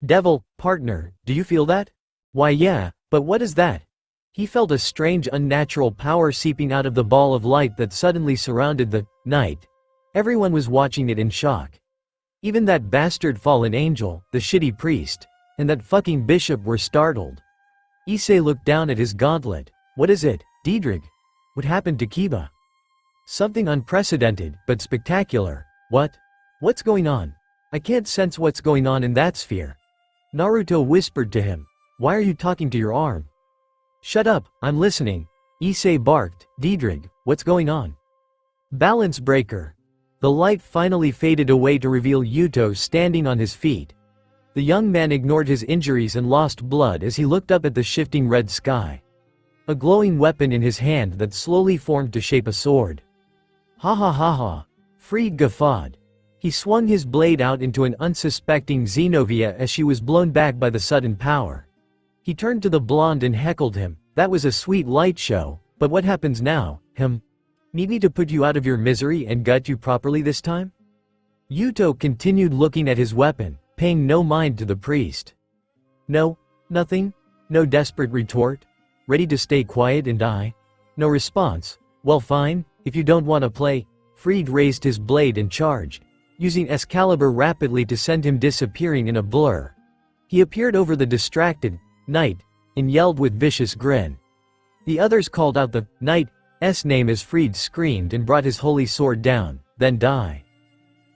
Devil, partner, do you feel that? Why yeah, but what is that? He felt a strange unnatural power seeping out of the ball of light that suddenly surrounded the knight. Everyone was watching it in shock. Even that bastard fallen angel, the shitty priest, and that fucking bishop were startled. Issei looked down at his gauntlet. What is it, Diedrich? What happened to Kiba? Something unprecedented, but spectacular. What? What's going on? I can't sense what's going on in that sphere. Naruto whispered to him. Why are you talking to your arm? Shut up, I'm listening. Issei barked. Diedrich, what's going on? Balance breaker. The light finally faded away to reveal Yuto standing on his feet. The young man ignored his injuries and lost blood as he looked up at the shifting red sky. A glowing weapon in his hand that slowly formed to shape a sword. Ha ha ha ha. Fried guffawed. He swung his blade out into an unsuspecting Zenobia as she was blown back by the sudden power. He turned to the blonde and heckled him. That was a sweet light show, but what happens now, Need me to put you out of your misery and gut you properly this time? Yuto continued looking at his weapon, paying no mind to the priest. No, nothing? No desperate retort? Ready to stay quiet and die? No response? Well fine, if you don't want to play. Fried raised his blade and charged, using Excalibur rapidly to send him disappearing in a blur. He appeared over the distracted knight and yelled with vicious grin. The others called out the knight's name as Fried screamed and brought his holy sword down, then die.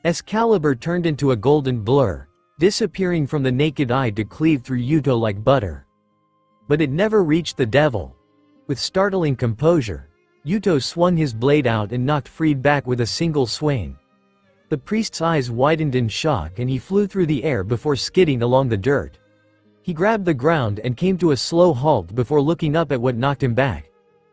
Excalibur turned into a golden blur, disappearing from the naked eye to cleave through Yuto like butter. But it never reached the devil. With startling composure, Yuto swung his blade out and knocked Fried back with a single swing. The priest's eyes widened in shock and he flew through the air before skidding along the dirt. He grabbed the ground and came to a slow halt before looking up at what knocked him back.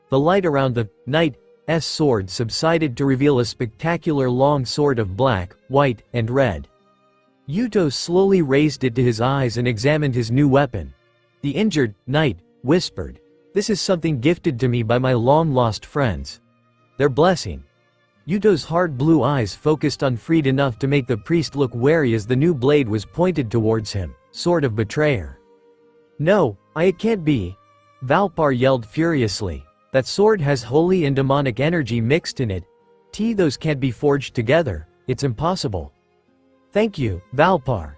The light around the knight's sword subsided to reveal a spectacular long sword of black, white, and red. Yuto slowly raised it to his eyes and examined his new weapon. The injured knight whispered, "This is something gifted to me by my long-lost friends. Their blessing." Yuto's hard blue eyes focused on Fried enough to make the priest look wary as the new blade was pointed towards him. Sword of betrayer. No, it can't be. Valpar yelled furiously. That sword has holy and demonic energy mixed in it. Those can't be forged together, it's impossible. Thank you, Valpar.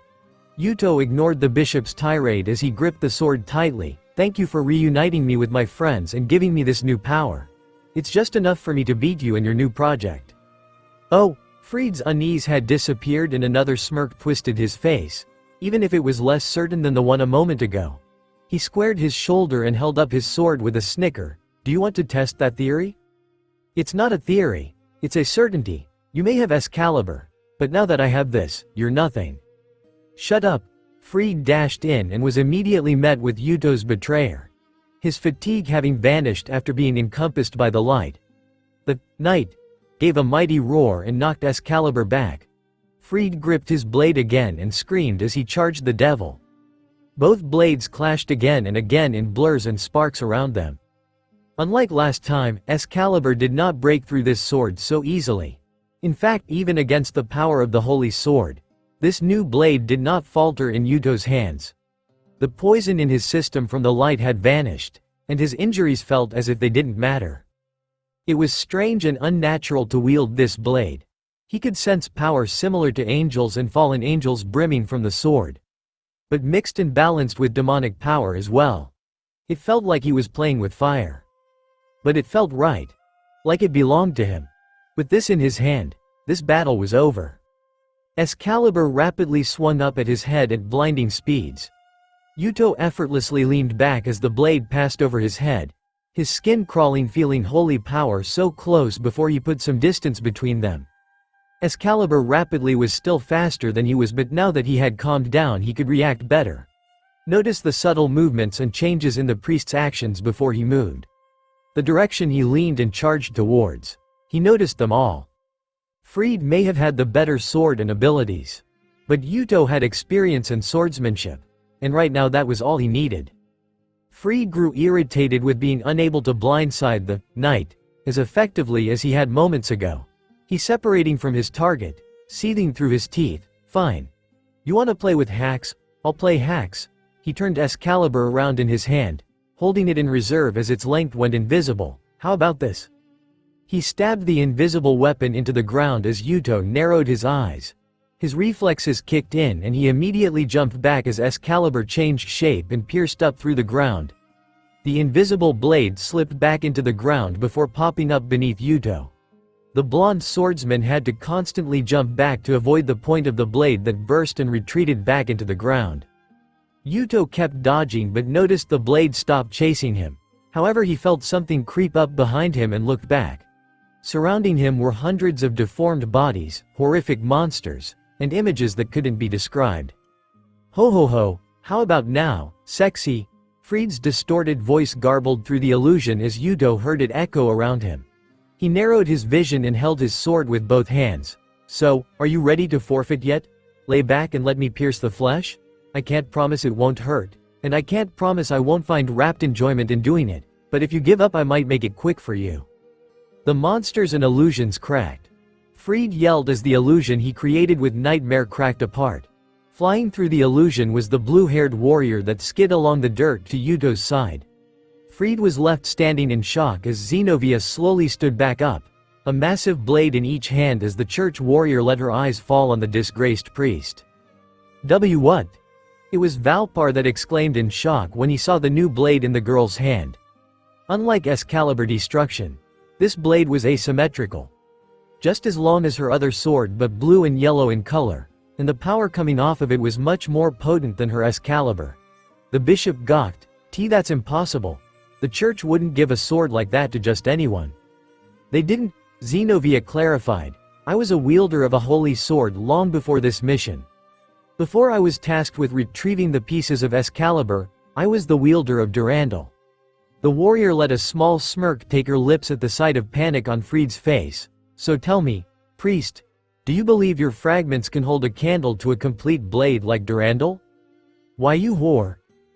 Yuto ignored the bishop's tirade as he gripped the sword tightly. Thank you for reuniting me with my friends and giving me this new power. It's just enough for me to beat you in your new project. Oh, Fried's unease had disappeared and another smirk twisted his face, even if it was less certain than the one a moment ago. He squared his shoulder and held up his sword with a snicker. Do you want to test that theory? It's not a theory, it's a certainty. You may have Excalibur, but now that I have this, you're nothing. Shut up. Fried dashed in and was immediately met with Yuto's betrayer. His fatigue having vanished after being encompassed by the light. The knight gave a mighty roar and knocked Excalibur back. Fried gripped his blade again and screamed as he charged the devil. Both blades clashed again and again in blurs and sparks around them. Unlike last time, Excalibur did not break through this sword so easily. In fact, even against the power of the holy sword, this new blade did not falter in Yuto's hands. The poison in his system from the light had vanished, and his injuries felt as if they didn't matter. It was strange and unnatural to wield this blade. He could sense power similar to angels and fallen angels brimming from the sword, but mixed and balanced with demonic power as well. It felt like he was playing with fire. But it felt right. Like it belonged to him. With this in his hand, this battle was over. Excalibur rapidly swung up at his head at blinding speeds. Yuto effortlessly leaned back as the blade passed over his head, his skin crawling, feeling holy power so close before he put some distance between them. Excalibur rapidly was still faster than he was, but now that he had calmed down he could react better. Notice the subtle movements and changes in the priest's actions before he moved. The direction he leaned and charged towards. He noticed them all. Fried may have had the better sword and abilities, but Yuto had experience and swordsmanship, and right now that was all he needed. Fried grew irritated with being unable to blindside the knight as effectively as he had moments ago. He separating from his target, seething through his teeth. Fine. You want to play with hacks? I'll play hacks. He turned Excalibur around in his hand, holding it in reserve as its length went invisible. How about this? He stabbed the invisible weapon into the ground as Yuto narrowed his eyes. His reflexes kicked in and he immediately jumped back as Excalibur changed shape and pierced up through the ground. The invisible blade slipped back into the ground before popping up beneath Yuto. The blonde swordsman had to constantly jump back to avoid the point of the blade that burst and retreated back into the ground. Yuto kept dodging but noticed the blade stopped chasing him. However, he felt something creep up behind him and looked back. Surrounding him were hundreds of deformed bodies, horrific monsters, and images that couldn't be described. Ho ho ho, how about now, sexy? Fried's distorted voice garbled through the illusion as Yuto heard it echo around him. He narrowed his vision and held his sword with both hands. So, are you ready to forfeit yet? Lay back and let me pierce the flesh? I can't promise it won't hurt, and I can't promise I won't find rapt enjoyment in doing it, but if you give up I might make it quick for you. The monsters and illusions cracked. Fried yelled as the illusion he created with Nightmare cracked apart. Flying through the illusion was the blue-haired warrior that skid along the dirt to Yuto's side. Fried was left standing in shock as Xenovia slowly stood back up, a massive blade in each hand as the church warrior let her eyes fall on the disgraced priest. What? It was Valpar that exclaimed in shock when he saw the new blade in the girl's hand. Unlike Excalibur Destruction, this blade was asymmetrical. Just as long as her other sword but blue and yellow in color, and the power coming off of it was much more potent than her Excalibur. The bishop gawked. That's impossible. The church wouldn't give a sword like that to just anyone. They didn't, Xenovia clarified. I was a wielder of a holy sword long before this mission. Before I was tasked with retrieving the pieces of Excalibur, I was the wielder of Durandal. The warrior let a small smirk take her lips at the sight of panic on Fried's face. So tell me, priest, do you believe your fragments can hold a candle to a complete blade like Durandal? Why, you whore.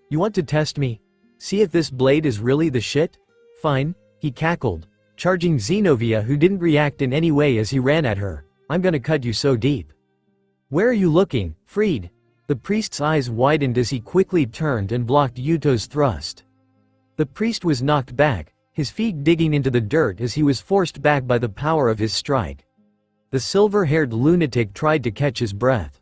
You want to test me? See if this blade is really the shit? Fine, he cackled, charging Xenovia, who didn't react in any way as he ran at her. I'm gonna cut you so deep. Where are you looking, Fried? The priest's eyes widened as he quickly turned and blocked Yuto's thrust. The priest was knocked back, his feet digging into the dirt as he was forced back by the power of his strike. The silver-haired lunatic tried to catch his breath.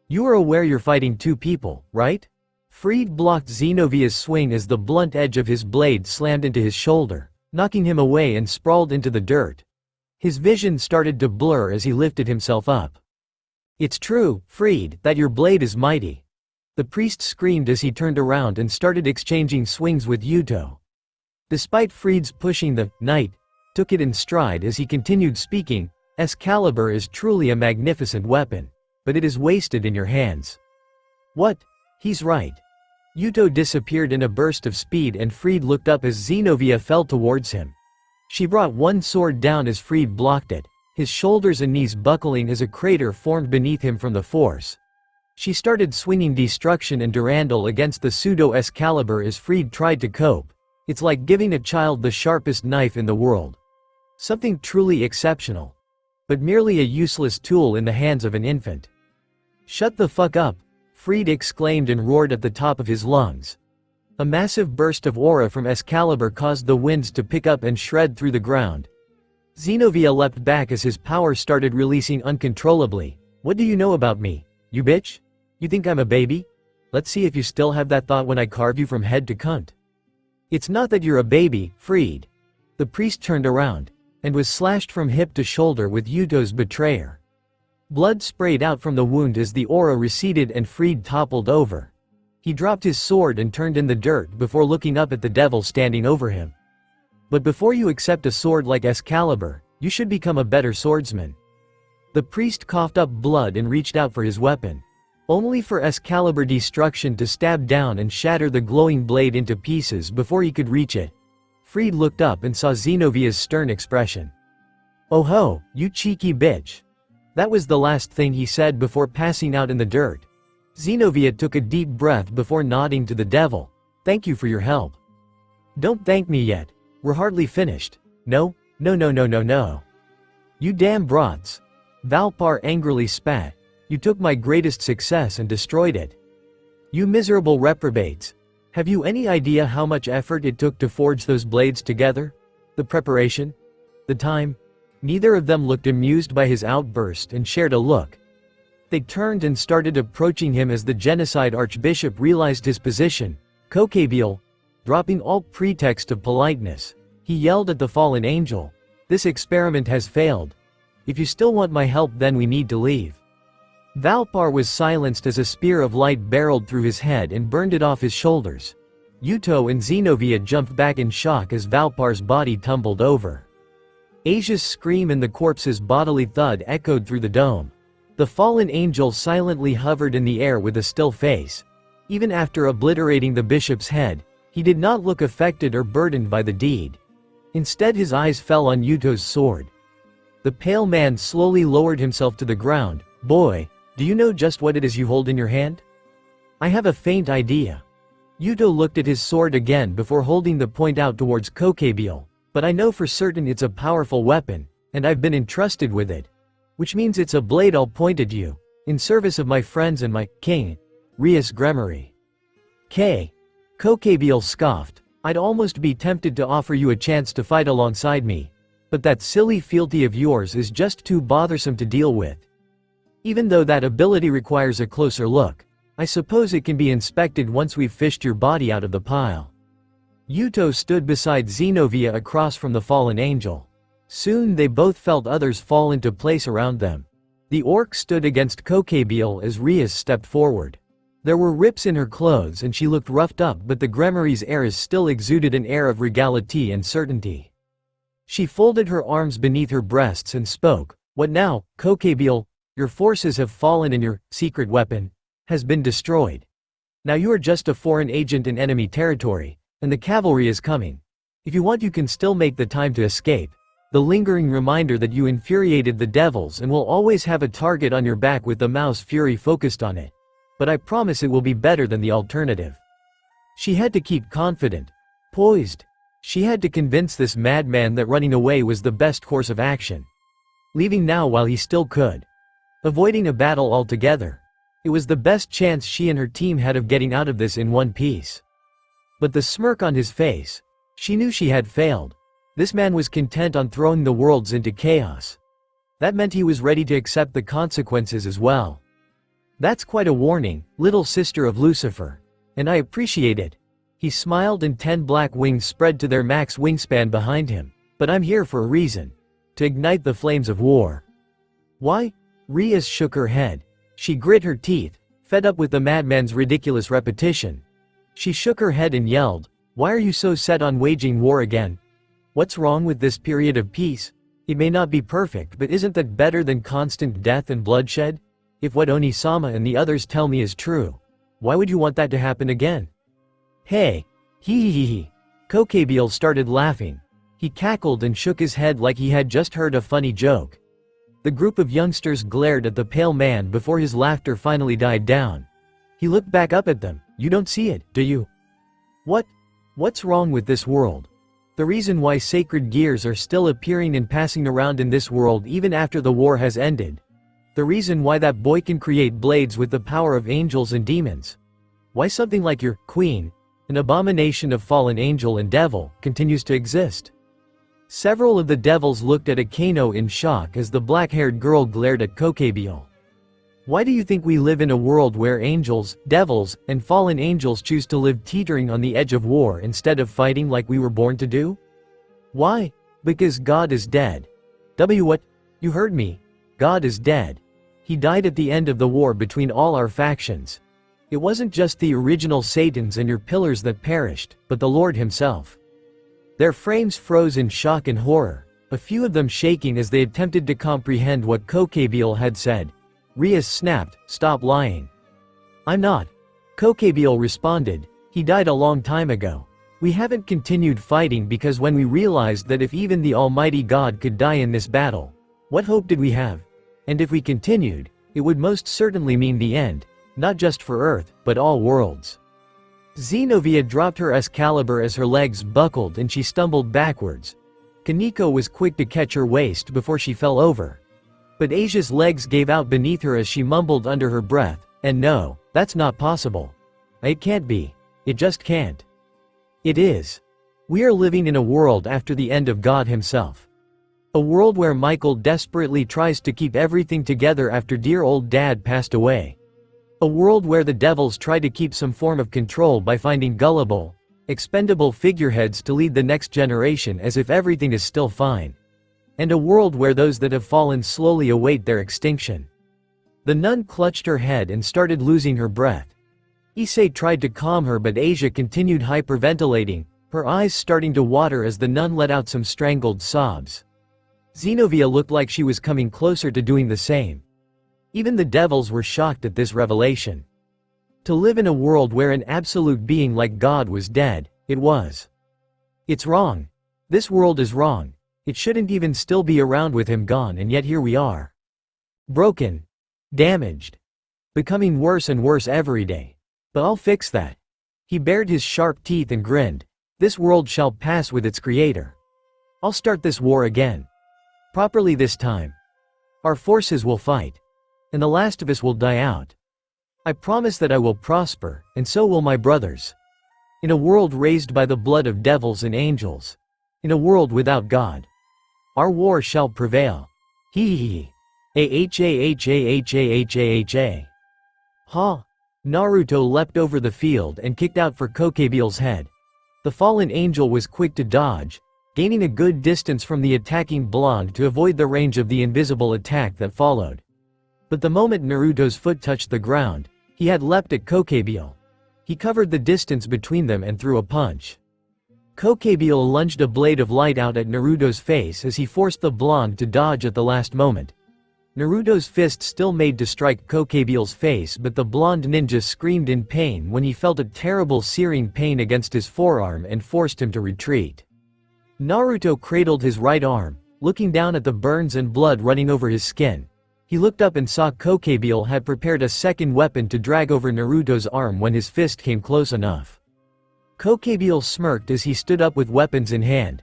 You are aware you're fighting two people, right? Fried blocked Xenovia's swing as the blunt edge of his blade slammed into his shoulder, knocking him away and sprawled into the dirt. His vision started to blur as he lifted himself up. It's true, Fried, that your blade is mighty. The priest screamed as he turned around and started exchanging swings with Yuto. Despite Fried's pushing, the knight took it in stride as he continued speaking. Excalibur is truly a magnificent weapon, but it is wasted in your hands. What? He's right. Yuto disappeared in a burst of speed and Fried looked up as Xenovia fell towards him. She brought one sword down as Fried blocked it, his shoulders and knees buckling as a crater formed beneath him from the force. She started swinging Destruction and Durandal against the pseudo-Excalibur as Fried tried to cope. It's like giving a child the sharpest knife in the world. Something truly exceptional. But merely a useless tool in the hands of an infant. Shut the fuck up, Fried exclaimed and roared at the top of his lungs. A massive burst of aura from Excalibur caused the winds to pick up and shred through the ground. Xenovia leapt back as his power started releasing uncontrollably. What do you know about me, you bitch? You think I'm a baby? Let's see if you still have that thought when I carve you from head to cunt. It's not that you're a baby, Fried. The priest turned around and was slashed from hip to shoulder with Yuto's betrayer. Blood sprayed out from the wound as the aura receded and Fried toppled over. He dropped his sword and turned in the dirt before looking up at the devil standing over him. But before you accept a sword like Excalibur, you should become a better swordsman. The priest coughed up blood and reached out for his weapon, only for Excalibur Destruction to stab down and shatter the glowing blade into pieces before he could reach it. Fried looked up and saw Xenovia's stern expression. Oh ho, you cheeky bitch. That was the last thing he said before passing out in the dirt. Xenovia took a deep breath before nodding to the devil. Thank you for your help. Don't thank me yet. We're hardly finished. No. You damn brats. Valpar angrily spat. You took my greatest success and destroyed it. You miserable reprobates. Have you any idea how much effort it took to forge those blades together? The preparation? The time? Neither of them looked amused by his outburst and shared a look. They turned and started approaching him as the genocide archbishop realized his position. Kokabeel, dropping all pretext of politeness, he yelled at the fallen angel. This experiment has failed. If you still want my help, then we need to leave. Valpar was silenced as a spear of light barreled through his head and burned it off his shoulders. Yuto and Xenovia jumped back in shock as Valpar's body tumbled over. Asia's scream and the corpse's bodily thud echoed through the dome. The fallen angel silently hovered in the air with a still face. Even after obliterating the bishop's head, he did not look affected or burdened by the deed. Instead, his eyes fell on Yuto's sword. The pale man slowly lowered himself to the ground. Boy, do you know just what it is you hold in your hand? I have a faint idea. Yuto looked at his sword again before holding the point out towards Kokabeel. But I know for certain it's a powerful weapon, and I've been entrusted with it. Which means it's a blade I'll point at you, in service of my friends and my king, Rias Gremory. Kokabeel scoffed. I'd almost be tempted to offer you a chance to fight alongside me. But that silly fealty of yours is just too bothersome to deal with. Even though that ability requires a closer look, I suppose it can be inspected once we've fished your body out of the pile. Yuto stood beside Xenovia across from the fallen angel. Soon they both felt others fall into place around them. The orc stood against Kokabeel as Rias stepped forward. There were rips in her clothes and she looked roughed up, but the Gremory's heiress still exuded an air of regality and certainty. She folded her arms beneath her breasts and spoke. What now, Kokabeel? Your forces have fallen and your secret weapon has been destroyed. Now you are just a foreign agent in enemy territory, and the cavalry is coming. If you want, you can still make the time to escape. The lingering reminder that you infuriated the devils and will always have a target on your back with the mouse fury focused on it. But I promise it will be better than the alternative. She had to keep confident, poised. She had to convince this madman that running away was the best course of action. Leaving now while he still could. Avoiding a battle altogether. It was the best chance she and her team had of getting out of this in one piece. But the smirk on his face. She knew she had failed. This man was content on throwing the worlds into chaos. That meant he was ready to accept the consequences as well. That's quite a warning, little sister of Lucifer. And I appreciate it. He smiled and 10 black wings spread to their max wingspan behind him. But I'm here for a reason. To ignite the flames of war. Why? Rias shook her head. She grit her teeth, fed up with the madman's ridiculous repetition. She shook her head and yelled, why are you so set on waging war again? What's wrong with this period of peace? It may not be perfect, but isn't that better than constant death and bloodshed? If what Oni-sama and the others tell me is true, why would you want that to happen again? Hey! Hee. Kokabeel started laughing. He cackled and shook his head like he had just heard a funny joke. The group of youngsters glared at the pale man before his laughter finally died down. He looked back up at them. You don't see it, do you? What's wrong with this world? The reason why sacred gears are still appearing and passing around in this world even after the war has ended. The reason why that boy can create blades with the power of angels and demons. Why something like your queen, an abomination of fallen angel and devil, continues to exist. Several of the devils looked at Akano in shock as the black-haired girl glared at Kokabeel. Why do you think we live in a world where angels, devils, and fallen angels choose to live teetering on the edge of war instead of fighting like we were born to do? Why? Because God is dead. What? You heard me. God is dead. He died at the end of the war between all our factions. It wasn't just the original Satans and your pillars that perished, but the Lord himself. Their frames froze in shock and horror, a few of them shaking as they attempted to comprehend what Kokabeel had said. Rias snapped, stop lying. I'm not. Kokabeel responded, he died a long time ago. We haven't continued fighting because when we realized that if even the Almighty God could die in this battle, what hope did we have? And if we continued, it would most certainly mean the end, not just for Earth, but all worlds. Xenovia dropped her Excalibur as her legs buckled and she stumbled backwards. Kaneko was quick to catch her waist before she fell over. But Asia's legs gave out beneath her as she mumbled under her breath, and no, that's not possible. It can't be. It just can't. It is. We are living in a world after the end of God himself. A world where Michael desperately tries to keep everything together after dear old dad passed away. A world where the devils try to keep some form of control by finding gullible, expendable figureheads to lead the next generation as if everything is still fine. And a world where those that have fallen slowly await their extinction. The nun clutched her head and started losing her breath. Issei tried to calm her, but Asia continued hyperventilating, her eyes starting to water as the nun let out some strangled sobs. Zenobia looked like she was coming closer to doing the same. Even the devils were shocked at this revelation. To live in a world where an absolute being like God was dead, it was. It's wrong. This world is wrong. It shouldn't even still be around with him gone, and yet here we are. Broken. Damaged. Becoming worse and worse every day. But I'll fix that. He bared his sharp teeth and grinned. This world shall pass with its creator. I'll start this war again. Properly this time. Our forces will fight. And the last of us will die out. I promise that I will prosper, and so will my brothers. In a world raised by the blood of devils and angels. In a world without God. Our war shall prevail. Hee hee. A-H-A-H-A-H-A-H-A-H-A. Ha! Naruto leapt over the field and kicked out for Kokebiel's head. The fallen angel was quick to dodge, gaining a good distance from the attacking blonde to avoid the range of the invisible attack that followed. But the moment Naruto's foot touched the ground, he had leapt at Kokebiel. He covered the distance between them and threw a punch. Kokebiel lunged a blade of light out at Naruto's face as he forced the blonde to dodge at the last moment. Naruto's fist still made to strike Kokebiel's face, but the blonde ninja screamed in pain when he felt a terrible searing pain against his forearm and forced him to retreat. Naruto cradled his right arm, looking down at the burns and blood running over his skin. He looked up and saw Kokebiel had prepared a second weapon to drag over Naruto's arm when his fist came close enough. Kokebiel smirked as he stood up with weapons in hand.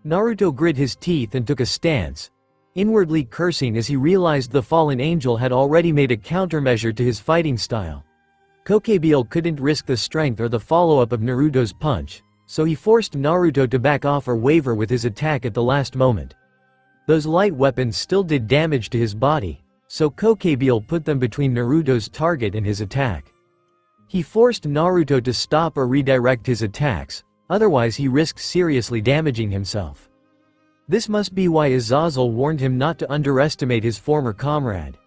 Naruto grit his teeth and took a stance, inwardly cursing as he realized the fallen angel had already made a countermeasure to his fighting style. Kokebiel couldn't risk the strength or the follow-up of Naruto's punch, so he forced Naruto to back off or waver with his attack at the last moment. Those light weapons still did damage to his body, so Kokebiel put them between Naruto's target and his attack. He forced Naruto to stop or redirect his attacks, otherwise he risked seriously damaging himself. This must be why Azazel warned him not to underestimate his former comrade.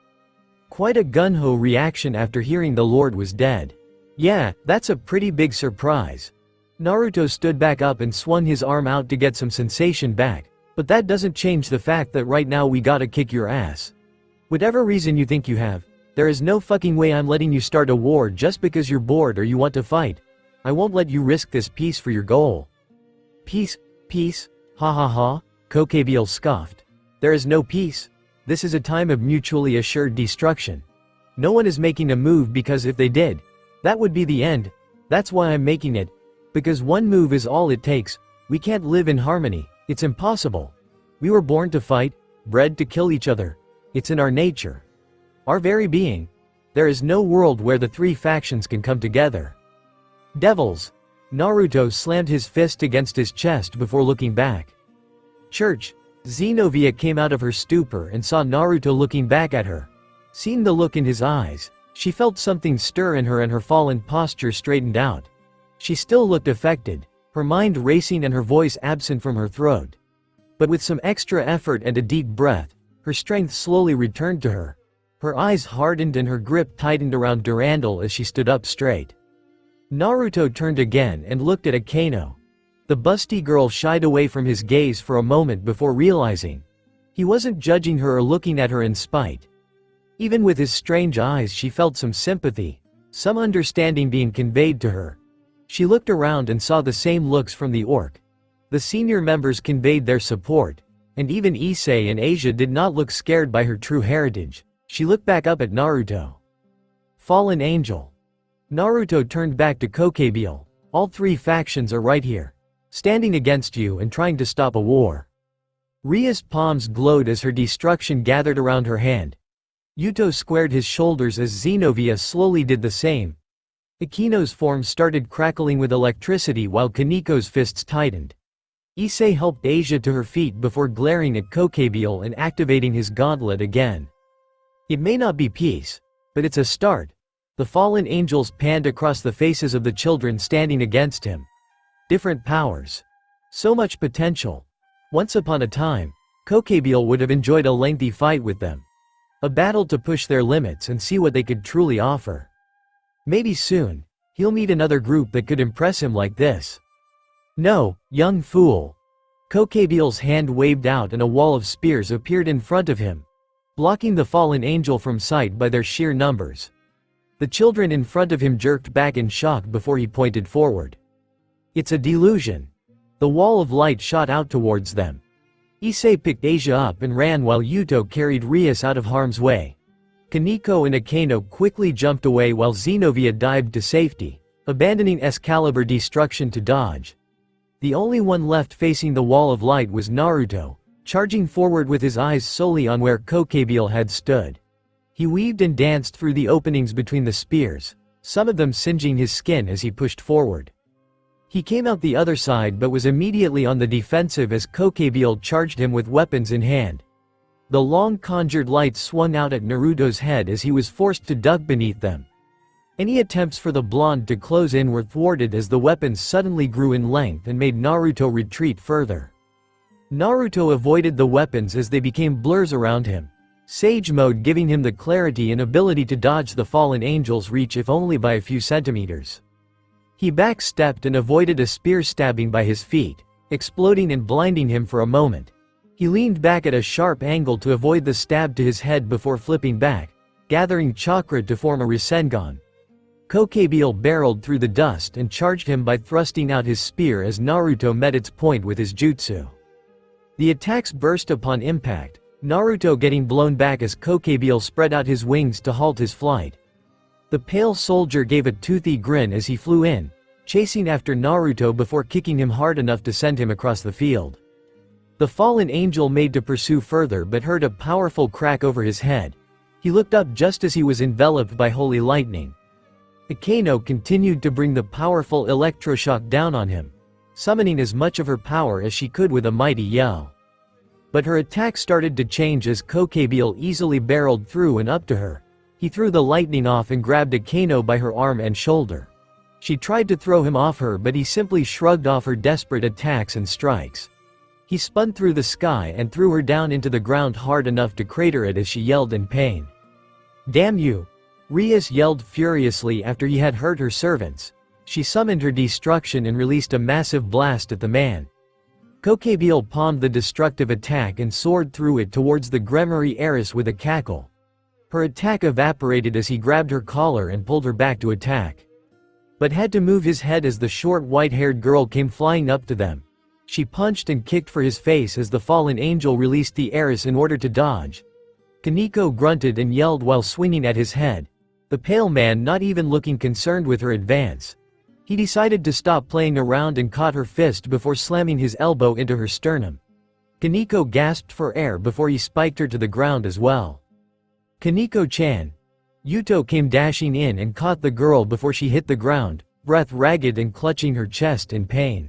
Quite a gung-ho reaction after hearing the Lord was dead. Yeah, that's a pretty big surprise. Naruto stood back up and swung his arm out to get some sensation back, but that doesn't change the fact that right now we gotta kick your ass. Whatever reason you think you have, there is no fucking way I'm letting you start a war just because you're bored or you want to fight. I won't let you risk this peace for your goal. Peace? Peace? Ha ha ha? Kokebiel scoffed. There is no peace. This is a time of mutually assured destruction. No one is making a move because if they did, that would be the end. That's why I'm making it. Because one move is all it takes. We can't live in harmony. It's impossible. We were born to fight, bred to kill each other. It's in our nature. Our very being. There is no world where the three factions can come together. Devils. Naruto slammed his fist against his chest before looking back. Church. Zenobia came out of her stupor and saw Naruto looking back at her. Seeing the look in his eyes, she felt something stir in her and her fallen posture straightened out. She still looked affected, her mind racing and her voice absent from her throat. But with some extra effort and a deep breath, her strength slowly returned to her. Her eyes hardened and her grip tightened around Durandal as she stood up straight. Naruto turned again and looked at Akano. The busty girl shied away from his gaze for a moment before realizing he wasn't judging her or looking at her in spite. Even with his strange eyes she felt some sympathy, some understanding being conveyed to her. She looked around and saw the same looks from the orc. The senior members conveyed their support, and even Issei and Asia did not look scared by her true heritage. She looked back up at Naruto. Fallen angel. Naruto turned back to Kokebiel. All three factions are right here, standing against you and trying to stop a war. Ria's palms glowed as her destruction gathered around her hand. Yuto squared his shoulders as Zenobia slowly did the same. Akino's form started crackling with electricity while Kaniko's fists tightened. Issei helped Asia to her feet before glaring at Kokebiel and activating his gauntlet again. It may not be peace, but it's a start. The fallen angels panned across the faces of the children standing against him. Different powers. So much potential. Once upon a time, Kokebiel would have enjoyed a lengthy fight with them. A battle to push their limits and see what they could truly offer. Maybe soon, he'll meet another group that could impress him like this. No, young fool. Kokebiel's hand waved out and a wall of spears appeared in front of him, blocking the fallen angel from sight by their sheer numbers. The children in front of him jerked back in shock before he pointed forward. It's a delusion. The wall of light shot out towards them. Issei picked Asia up and ran while Yuto carried Rias out of harm's way. Kaniko and Akeno quickly jumped away while Xenovia dived to safety, abandoning Excalibur Destruction to dodge. The only one left facing the wall of light was Naruto, charging forward with his eyes solely on where Kokebiel had stood. He weaved and danced through the openings between the spears, some of them singeing his skin as he pushed forward. He came out the other side but was immediately on the defensive as Kokebiel charged him with weapons in hand. The long conjured light swung out at Naruto's head as he was forced to duck beneath them. Any attempts for the blonde to close in were thwarted as the weapons suddenly grew in length and made Naruto retreat further. Naruto avoided the weapons as they became blurs around him, Sage Mode giving him the clarity and ability to dodge the fallen angel's reach if only by a few centimeters. He backstepped and avoided a spear stabbing by his feet, exploding and blinding him for a moment. He leaned back at a sharp angle to avoid the stab to his head before flipping back, gathering chakra to form a Rasengan. Kokebiel barreled through the dust and charged him by thrusting out his spear as Naruto met its point with his jutsu. The attacks burst upon impact, Naruto getting blown back as Kokebiel spread out his wings to halt his flight. The pale soldier gave a toothy grin as he flew in, chasing after Naruto before kicking him hard enough to send him across the field. The fallen angel made to pursue further but heard a powerful crack over his head. He looked up just as he was enveloped by holy lightning. Akeno continued to bring the powerful electroshock down on him, summoning as much of her power as she could with a mighty yell. But her attack started to change as Kokebiel easily barreled through and up to her. He threw the lightning off and grabbed Akeno by her arm and shoulder. She tried to throw him off her but he simply shrugged off her desperate attacks and strikes. He spun through the sky and threw her down into the ground hard enough to crater it as she yelled in pain. "Damn you!" Rias yelled furiously after he had hurt her servants. She summoned her destruction and released a massive blast at the man. Kokebiel palmed the destructive attack and soared through it towards the Gremory heiress with a cackle. Her attack evaporated as he grabbed her collar and pulled her back to attack. But had to move his head as the short white-haired girl came flying up to them. She punched and kicked for his face as the fallen angel released the heiress in order to dodge. Kaniko grunted and yelled while swinging at his head, the pale man not even looking concerned with her advance. He decided to stop playing around and caught her fist before slamming his elbow into her sternum. Kaniko gasped for air before he spiked her to the ground as well. "Kaniko-chan." Yuto came dashing in and caught the girl before she hit the ground, breath ragged and clutching her chest in pain.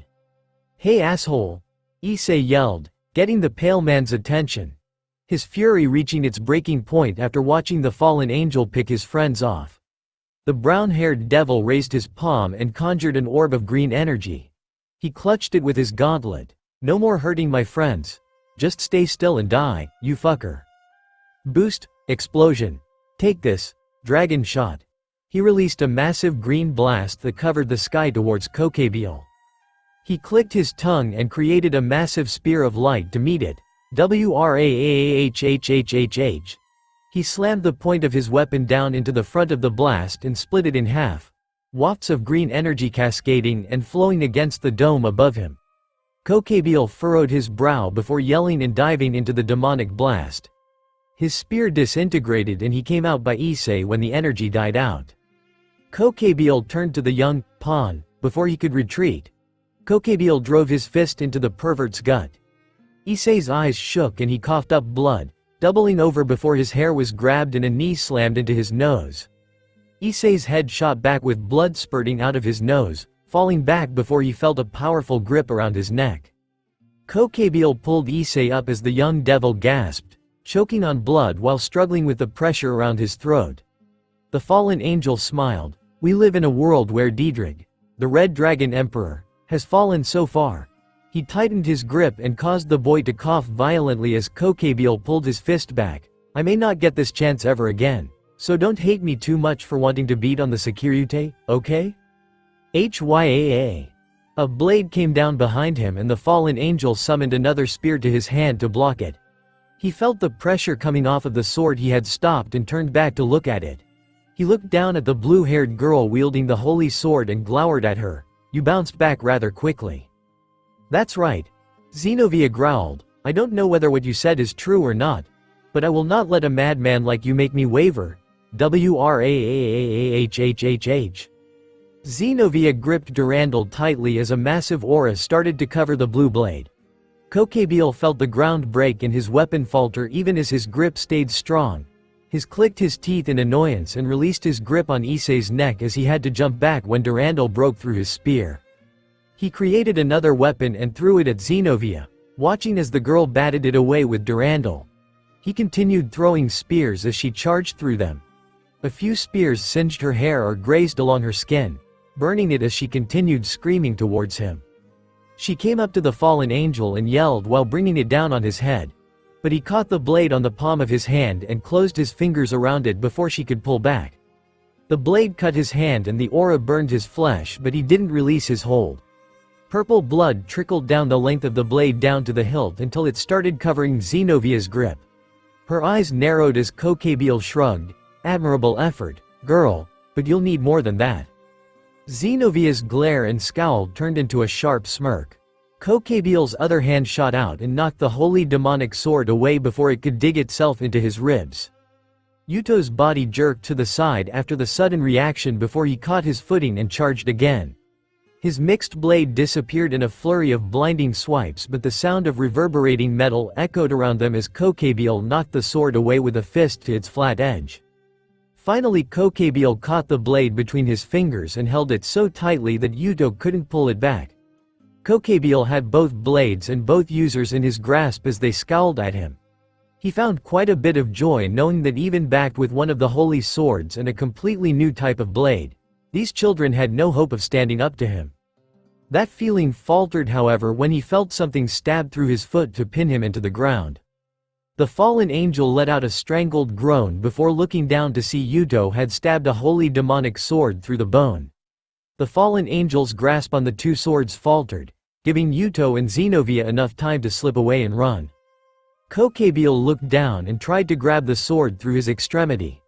"Hey asshole!" Issei yelled, getting the pale man's attention. His fury reaching its breaking point after watching the fallen angel pick his friends off. The brown-haired devil raised his palm and conjured an orb of green energy. He clutched it with his gauntlet. "No more hurting my friends. Just stay still and die, you fucker." Boost, explosion. Take this, dragon shot. He released a massive green blast that covered the sky towards Kokebiel. He clicked his tongue and created a massive spear of light to meet it. WRAAHHHHH. He slammed the point of his weapon down into the front of the blast and split it in half. Wafts of green energy cascading and flowing against the dome above him. Kokebiel furrowed his brow before yelling and diving into the demonic blast. His spear disintegrated and he came out by Issei when the energy died out. Kokebiel turned to the young pawn before he could retreat. Kokebiel drove his fist into the pervert's gut. Issei's eyes shook and he coughed up blood, doubling over before his hair was grabbed and a knee slammed into his nose. Issei's head shot back with blood spurting out of his nose, falling back before he felt a powerful grip around his neck. Kokebiel pulled Issei up as the young devil gasped, choking on blood while struggling with the pressure around his throat. The fallen angel smiled. We live in a world where Diedrich, the Red Dragon Emperor, has fallen so far. He tightened his grip and caused the boy to cough violently as Kokebiel pulled his fist back. I may not get this chance ever again, so don't hate me too much for wanting to beat on the Securite, okay? HYAA. A blade came down behind him and the fallen angel summoned another spear to his hand to block it. He felt the pressure coming off of the sword he had stopped and turned back to look at it. He looked down at the blue-haired girl wielding the holy sword and glowered at her. You bounced back rather quickly. That's right. Xenovia growled. I don't know whether what you said is true or not, but I will not let a madman like you make me waver. WRAAAAHHHH. Xenovia gripped Durandal tightly as a massive aura started to cover the blue blade. Kokebiel felt the ground break and his weapon falter even as his grip stayed strong. He clicked his teeth in annoyance and released his grip on Issei's neck as he had to jump back when Durandal broke through his spear. He created another weapon and threw it at Xenovia, watching as the girl batted it away with Durandal. He continued throwing spears as she charged through them. A few spears singed her hair or grazed along her skin, burning it as she continued screaming towards him. She came up to the fallen angel and yelled while bringing it down on his head. But he caught the blade on the palm of his hand and closed his fingers around it before she could pull back. The blade cut his hand and the aura burned his flesh, but he didn't release his hold. Purple blood trickled down the length of the blade down to the hilt until it started covering Xenovia's grip. Her eyes narrowed as Kokebiel shrugged. Admirable effort, girl, but you'll need more than that. Xenovia's glare and scowl turned into a sharp smirk. Kokebiel's other hand shot out and knocked the holy demonic sword away before it could dig itself into his ribs. Yuto's body jerked to the side after the sudden reaction before he caught his footing and charged again. His mixed blade disappeared in a flurry of blinding swipes, but the sound of reverberating metal echoed around them as Kokebiel knocked the sword away with a fist to its flat edge. Finally Kokebiel caught the blade between his fingers and held it so tightly that Yuto couldn't pull it back. Kokebiel had both blades and both users in his grasp as they scowled at him. He found quite a bit of joy knowing that even backed with one of the holy swords and a completely new type of blade, these children had no hope of standing up to him. That feeling faltered however when he felt something stab through his foot to pin him into the ground. The fallen angel let out a strangled groan before looking down to see Yuto had stabbed a holy demonic sword through the bone. The fallen angel's grasp on the two swords faltered, giving Yuto and Xenovia enough time to slip away and run. Kokebiel looked down and tried to grab the sword through his extremity.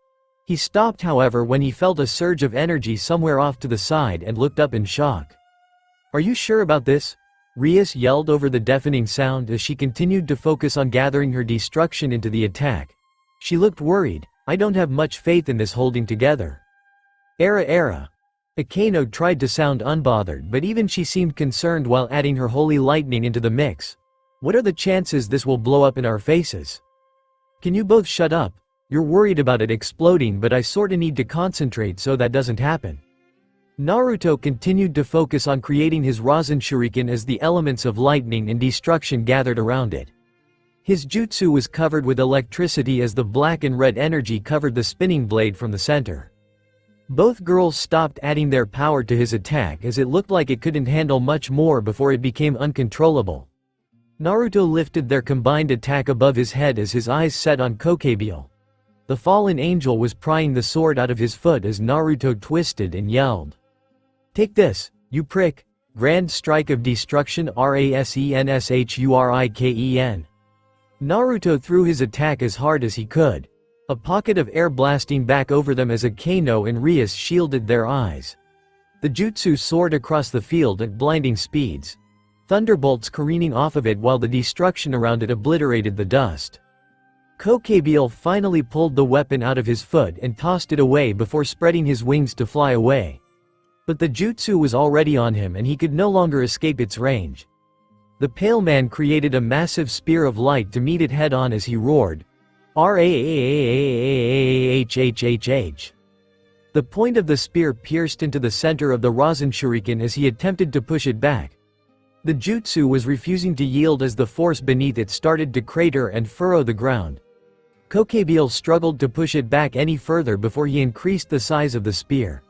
He stopped however when he felt a surge of energy somewhere off to the side and looked up in shock. Are you sure about this? Rias yelled over the deafening sound as she continued to focus on gathering her destruction into the attack. She looked worried. I don't have much faith in this holding together. Era. Akano tried to sound unbothered, but even she seemed concerned while adding her holy lightning into the mix. What are the chances this will blow up in our faces? Can you both shut up? You're worried about it exploding, but I sorta need to concentrate so that doesn't happen. Naruto continued to focus on creating his Rasen Shuriken as the elements of lightning and destruction gathered around it. His jutsu was covered with electricity as the black and red energy covered the spinning blade from the center. Both girls stopped adding their power to his attack as it looked like it couldn't handle much more before it became uncontrollable. Naruto lifted their combined attack above his head as his eyes set on Kokebiel. The fallen angel was prying the sword out of his foot as Naruto twisted and yelled. Take this, you prick! Grand Strike of Destruction Rasenshuriken. Naruto threw his attack as hard as he could. A pocket of air blasting back over them as Akano and Rias shielded their eyes. The jutsu soared across the field at blinding speeds. Thunderbolts careening off of it while the destruction around it obliterated the dust. Kokebiel finally pulled the weapon out of his foot and tossed it away before spreading his wings to fly away. But the jutsu was already on him and he could no longer escape its range. The pale man created a massive spear of light to meet it head-on as he roared. RAAAAHHHH. The The point of the spear pierced into the center of the Rasen shuriken as he attempted to push it back. The jutsu was refusing to yield as the force beneath it started to crater and furrow the ground. Kokebiel struggled to push it back any further before he increased the size of the spear.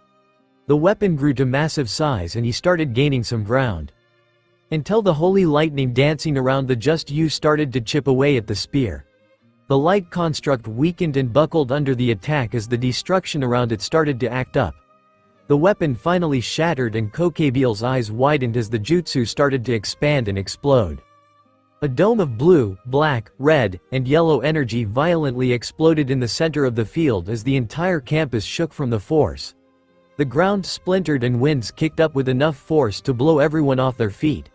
The weapon grew to massive size and he started gaining some ground. Until the holy lightning dancing around the just you started to chip away at the spear. The light construct weakened and buckled under the attack as the destruction around it started to act up. The weapon finally shattered and Kokebiel's eyes widened as the jutsu started to expand and explode. A dome of blue, black, red, and yellow energy violently exploded in the center of the field as the entire campus shook from the force. The ground splintered and winds kicked up with enough force to blow everyone off their feet.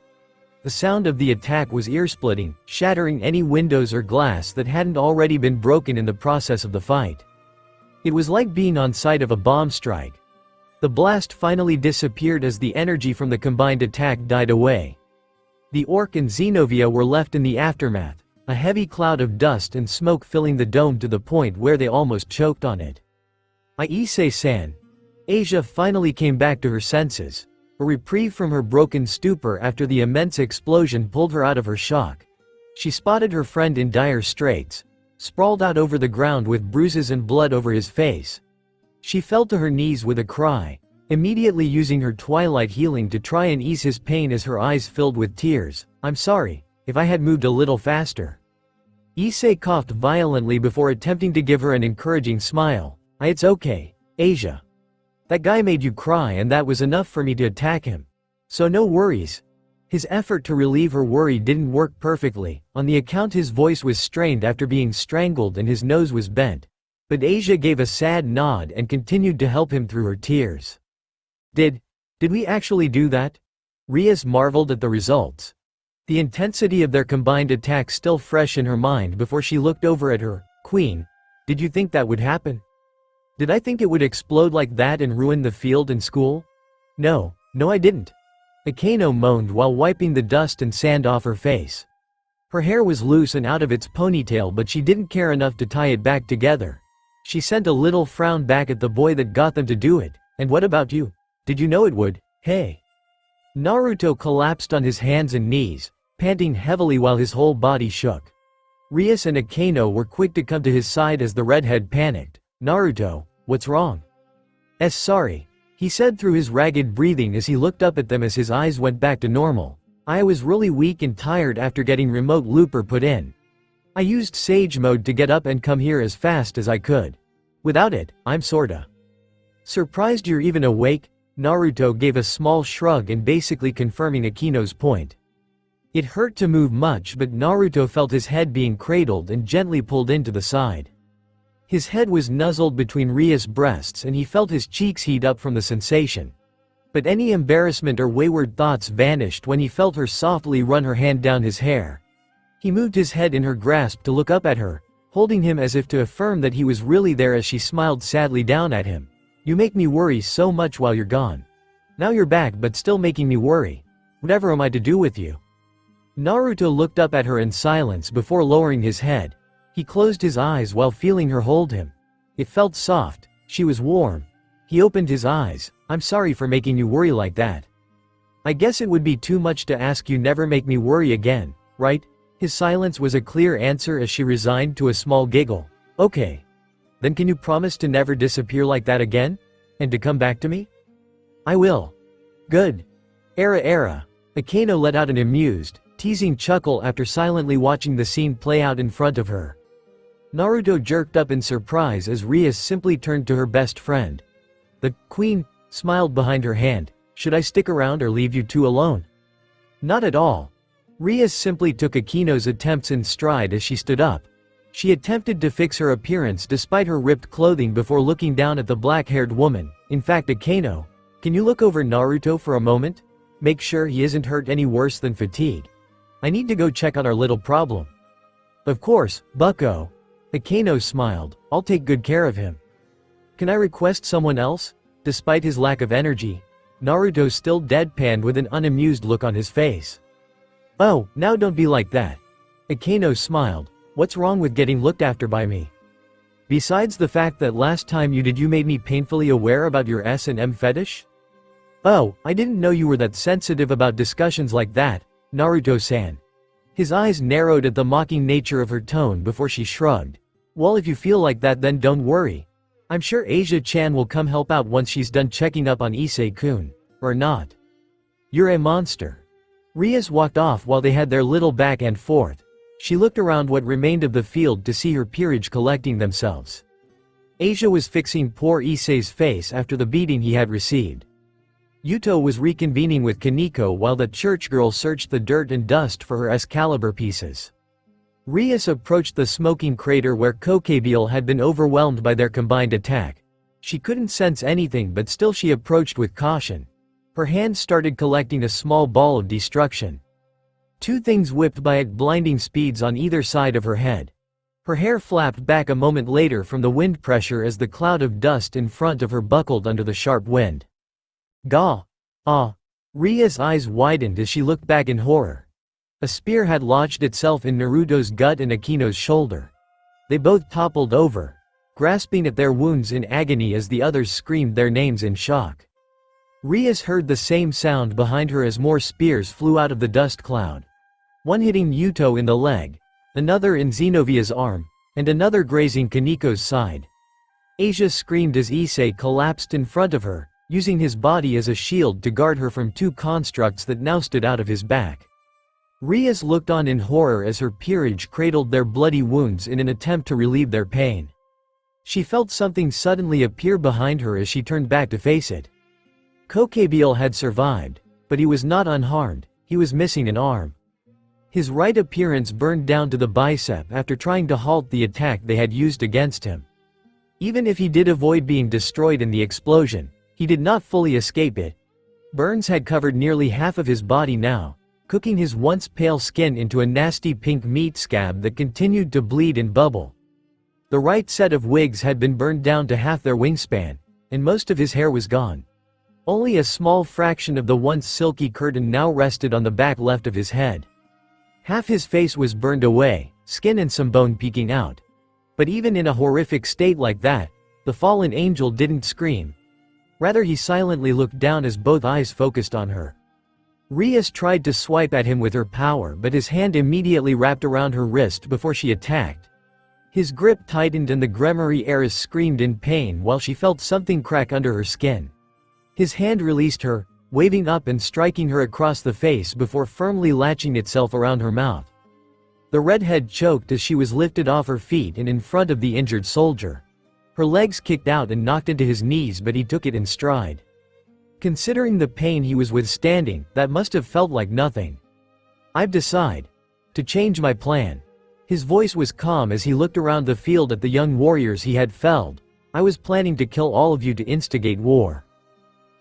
The sound of the attack was ear-splitting, shattering any windows or glass that hadn't already been broken in the process of the fight. It was like being on site of a bomb strike. The blast finally disappeared as the energy from the combined attack died away. The Orc and Xenovia were left in the aftermath, a heavy cloud of dust and smoke filling the dome to the point where they almost choked on it. Aise-san. Asia finally came back to her senses. A reprieve from her broken stupor after the immense explosion pulled her out of her shock. She spotted her friend in dire straits, sprawled out over the ground with bruises and blood over his face. She fell to her knees with a cry, immediately using her twilight healing to try and ease his pain as her eyes filled with tears. "I'm sorry, if I had moved a little faster." Issei coughed violently before attempting to give her an encouraging smile. "It's okay, Asia. That guy made you cry and that was enough for me to attack him. So no worries." His effort to relieve her worry didn't work perfectly, on the account his voice was strained after being strangled and his nose was bent. But Asia gave a sad nod and continued to help him through her tears. Did we actually do that?" Rias marveled at the results. The intensity of their combined attack still fresh in her mind before she looked over at her. "Queen, did you think that would happen? Did I think it would explode like that and ruin the field and school? No, I didn't." Akeno moaned while wiping the dust and sand off her face. Her hair was loose and out of its ponytail, but she didn't care enough to tie it back together. She sent a little frown back at the boy that got them to do it. "And what about you? Did you know it would? Hey." Naruto collapsed on his hands and knees, panting heavily while his whole body shook. Rias and Akeno were quick to come to his side as the redhead panicked. "Naruto, what's wrong?" Sorry," he said through his ragged breathing as he looked up at them as his eyes went back to normal. "I was really weak and tired after getting remote looper put in. I used Sage Mode to get up and come here as fast as I could. Without it, I'm sorta surprised you're even awake." Naruto gave a small shrug and basically confirming Akeno's point. It hurt to move much, but Naruto felt his head being cradled and gently pulled into the side. His head was nuzzled between Ria's breasts and he felt his cheeks heat up from the sensation. But any embarrassment or wayward thoughts vanished when he felt her softly run her hand down his hair. He moved his head in her grasp to look up at her, holding him as if to affirm that he was really there as she smiled sadly down at him. "You make me worry so much while you're gone. Now you're back but still making me worry. Whatever am I to do with you?" Naruto looked up at her in silence before lowering his head. He closed his eyes while feeling her hold him. It felt soft, she was warm. He opened his eyes. "I'm sorry for making you worry like that. I guess it would be too much to ask you never make me worry again, right?" His silence was a clear answer as she resigned to a small giggle. "Okay. Then can you promise to never disappear like that again? And to come back to me?" "I will." "Good. Era." Akeno let out an amused, teasing chuckle after silently watching the scene play out in front of her. Naruto jerked up in surprise as Rias simply turned to her best friend. The queen smiled behind her hand. "Should I stick around or leave you two alone?" "Not at all." Rias simply took Akeno's attempts in stride as she stood up. She attempted to fix her appearance despite her ripped clothing before looking down at the black-haired woman. "In fact, Akeno, can you look over Naruto for a moment? Make sure he isn't hurt any worse than fatigue. I need to go check on our little problem." "Of course, bucko." Akeno smiled. "I'll take good care of him." "Can I request someone else?" Despite his lack of energy, Naruto still deadpanned with an unamused look on his face. "Oh, now don't be like that." Akeno smiled. "What's wrong with getting looked after by me?" Besides the fact that last time you made me painfully aware about your S&M fetish? Oh, I didn't know you were that sensitive about discussions like that, Naruto-san. His eyes narrowed at the mocking nature of her tone before she shrugged. Well, if you feel like that, then don't worry. I'm sure Asia-chan will come help out once she's done checking up on Issei-kun. Or not. You're a monster. Rias walked off while they had their little back and forth. She looked around what remained of the field to see her peerage collecting themselves. Asia was fixing poor Issei's face after the beating he had received. Yuto was reconvening with Kaneko while the church girl searched the dirt and dust for her Excalibur pieces. Rias approached the smoking crater where Kokebiel had been overwhelmed by their combined attack. She couldn't sense anything, but still she approached with caution. Her hand started collecting a small ball of destruction. Two things whipped by at blinding speeds on either side of her head. Her hair flapped back a moment later from the wind pressure as the cloud of dust in front of her buckled under the sharp wind. Gah! Ah! Ria's eyes widened as she looked back in horror. A spear had lodged itself in Naruto's gut and Akino's shoulder. They both toppled over, grasping at their wounds in agony as the others screamed their names in shock. Rias heard the same sound behind her as more spears flew out of the dust cloud. One hitting Yuto in the leg, another in Zenovia's arm, and another grazing Kaneko's side. Asia screamed as Issei collapsed in front of her, using his body as a shield to guard her from two constructs that now stood out of his back. Rias looked on in horror as her peerage cradled their bloody wounds in an attempt to relieve their pain. She felt something suddenly appear behind her as she turned back to face it. Kokebiel had survived, but he was not unharmed. He was missing an arm. His right appearance burned down to the bicep after trying to halt the attack they had used against him. Even if he did avoid being destroyed in the explosion, he did not fully escape it. Burns had covered nearly half of his body now, cooking his once pale skin into a nasty pink meat scab that continued to bleed and bubble. The right set of wigs had been burned down to half their wingspan, and most of his hair was gone. Only a small fraction of the once silky curtain now rested on the back left of his head. Half his face was burned away, skin and some bone peeking out. But even in a horrific state like that, the fallen angel didn't scream. Rather, he silently looked down as both eyes focused on her. Rias tried to swipe at him with her power, but his hand immediately wrapped around her wrist before she attacked. His grip tightened and the Gremory heiress screamed in pain while she felt something crack under her skin. His hand released her, waving up and striking her across the face before firmly latching itself around her mouth. The redhead choked as she was lifted off her feet and in front of the injured soldier. Her legs kicked out and knocked into his knees, but he took it in stride. Considering the pain he was withstanding, that must have felt like nothing. I've decided to change my plan. His voice was calm as he looked around the field at the young warriors he had felled. I was planning to kill all of you to instigate war.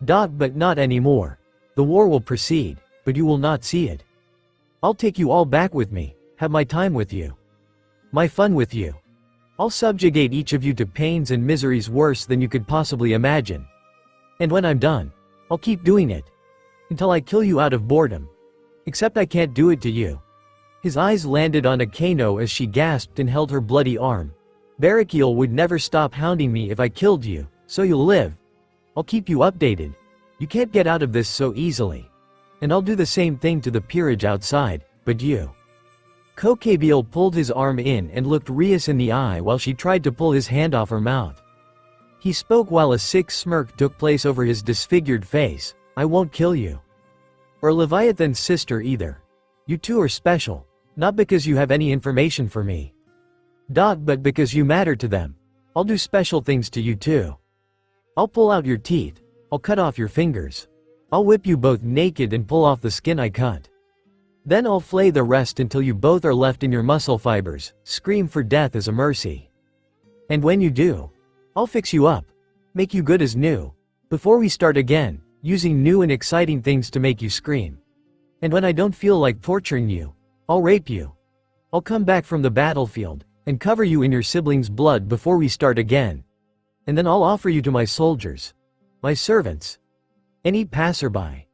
But not anymore. The war will proceed, but you will not see it. I'll take you all back with me, have my time with you. My fun with you. I'll subjugate each of you to pains and miseries worse than you could possibly imagine. And when I'm done, I'll keep doing it. Until I kill you out of boredom. Except I can't do it to you. His eyes landed on Akeno as she gasped and held her bloody arm. Barakiel would never stop hounding me if I killed you, so you'll live. I'll keep you updated. You can't get out of this so easily. And I'll do the same thing to the peerage outside, but you. Kokebiel pulled his arm in and looked Rias in the eye while she tried to pull his hand off her mouth. He spoke while a sick smirk took place over his disfigured face. I won't kill you. Or Leviathan's sister either. You two are special, not because you have any information for me. But because you matter to them. I'll do special things to you too. I'll pull out your teeth, I'll cut off your fingers. I'll whip you both naked and pull off the skin I cut. Then I'll flay the rest until you both are left in your muscle fibers, scream for death as a mercy. And when you do, I'll fix you up, make you good as new, before we start again, using new and exciting things to make you scream. And when I don't feel like torturing you, I'll rape you. I'll come back from the battlefield, and cover you in your siblings' blood before we start again. And then I'll offer you to my soldiers, my servants, any passerby,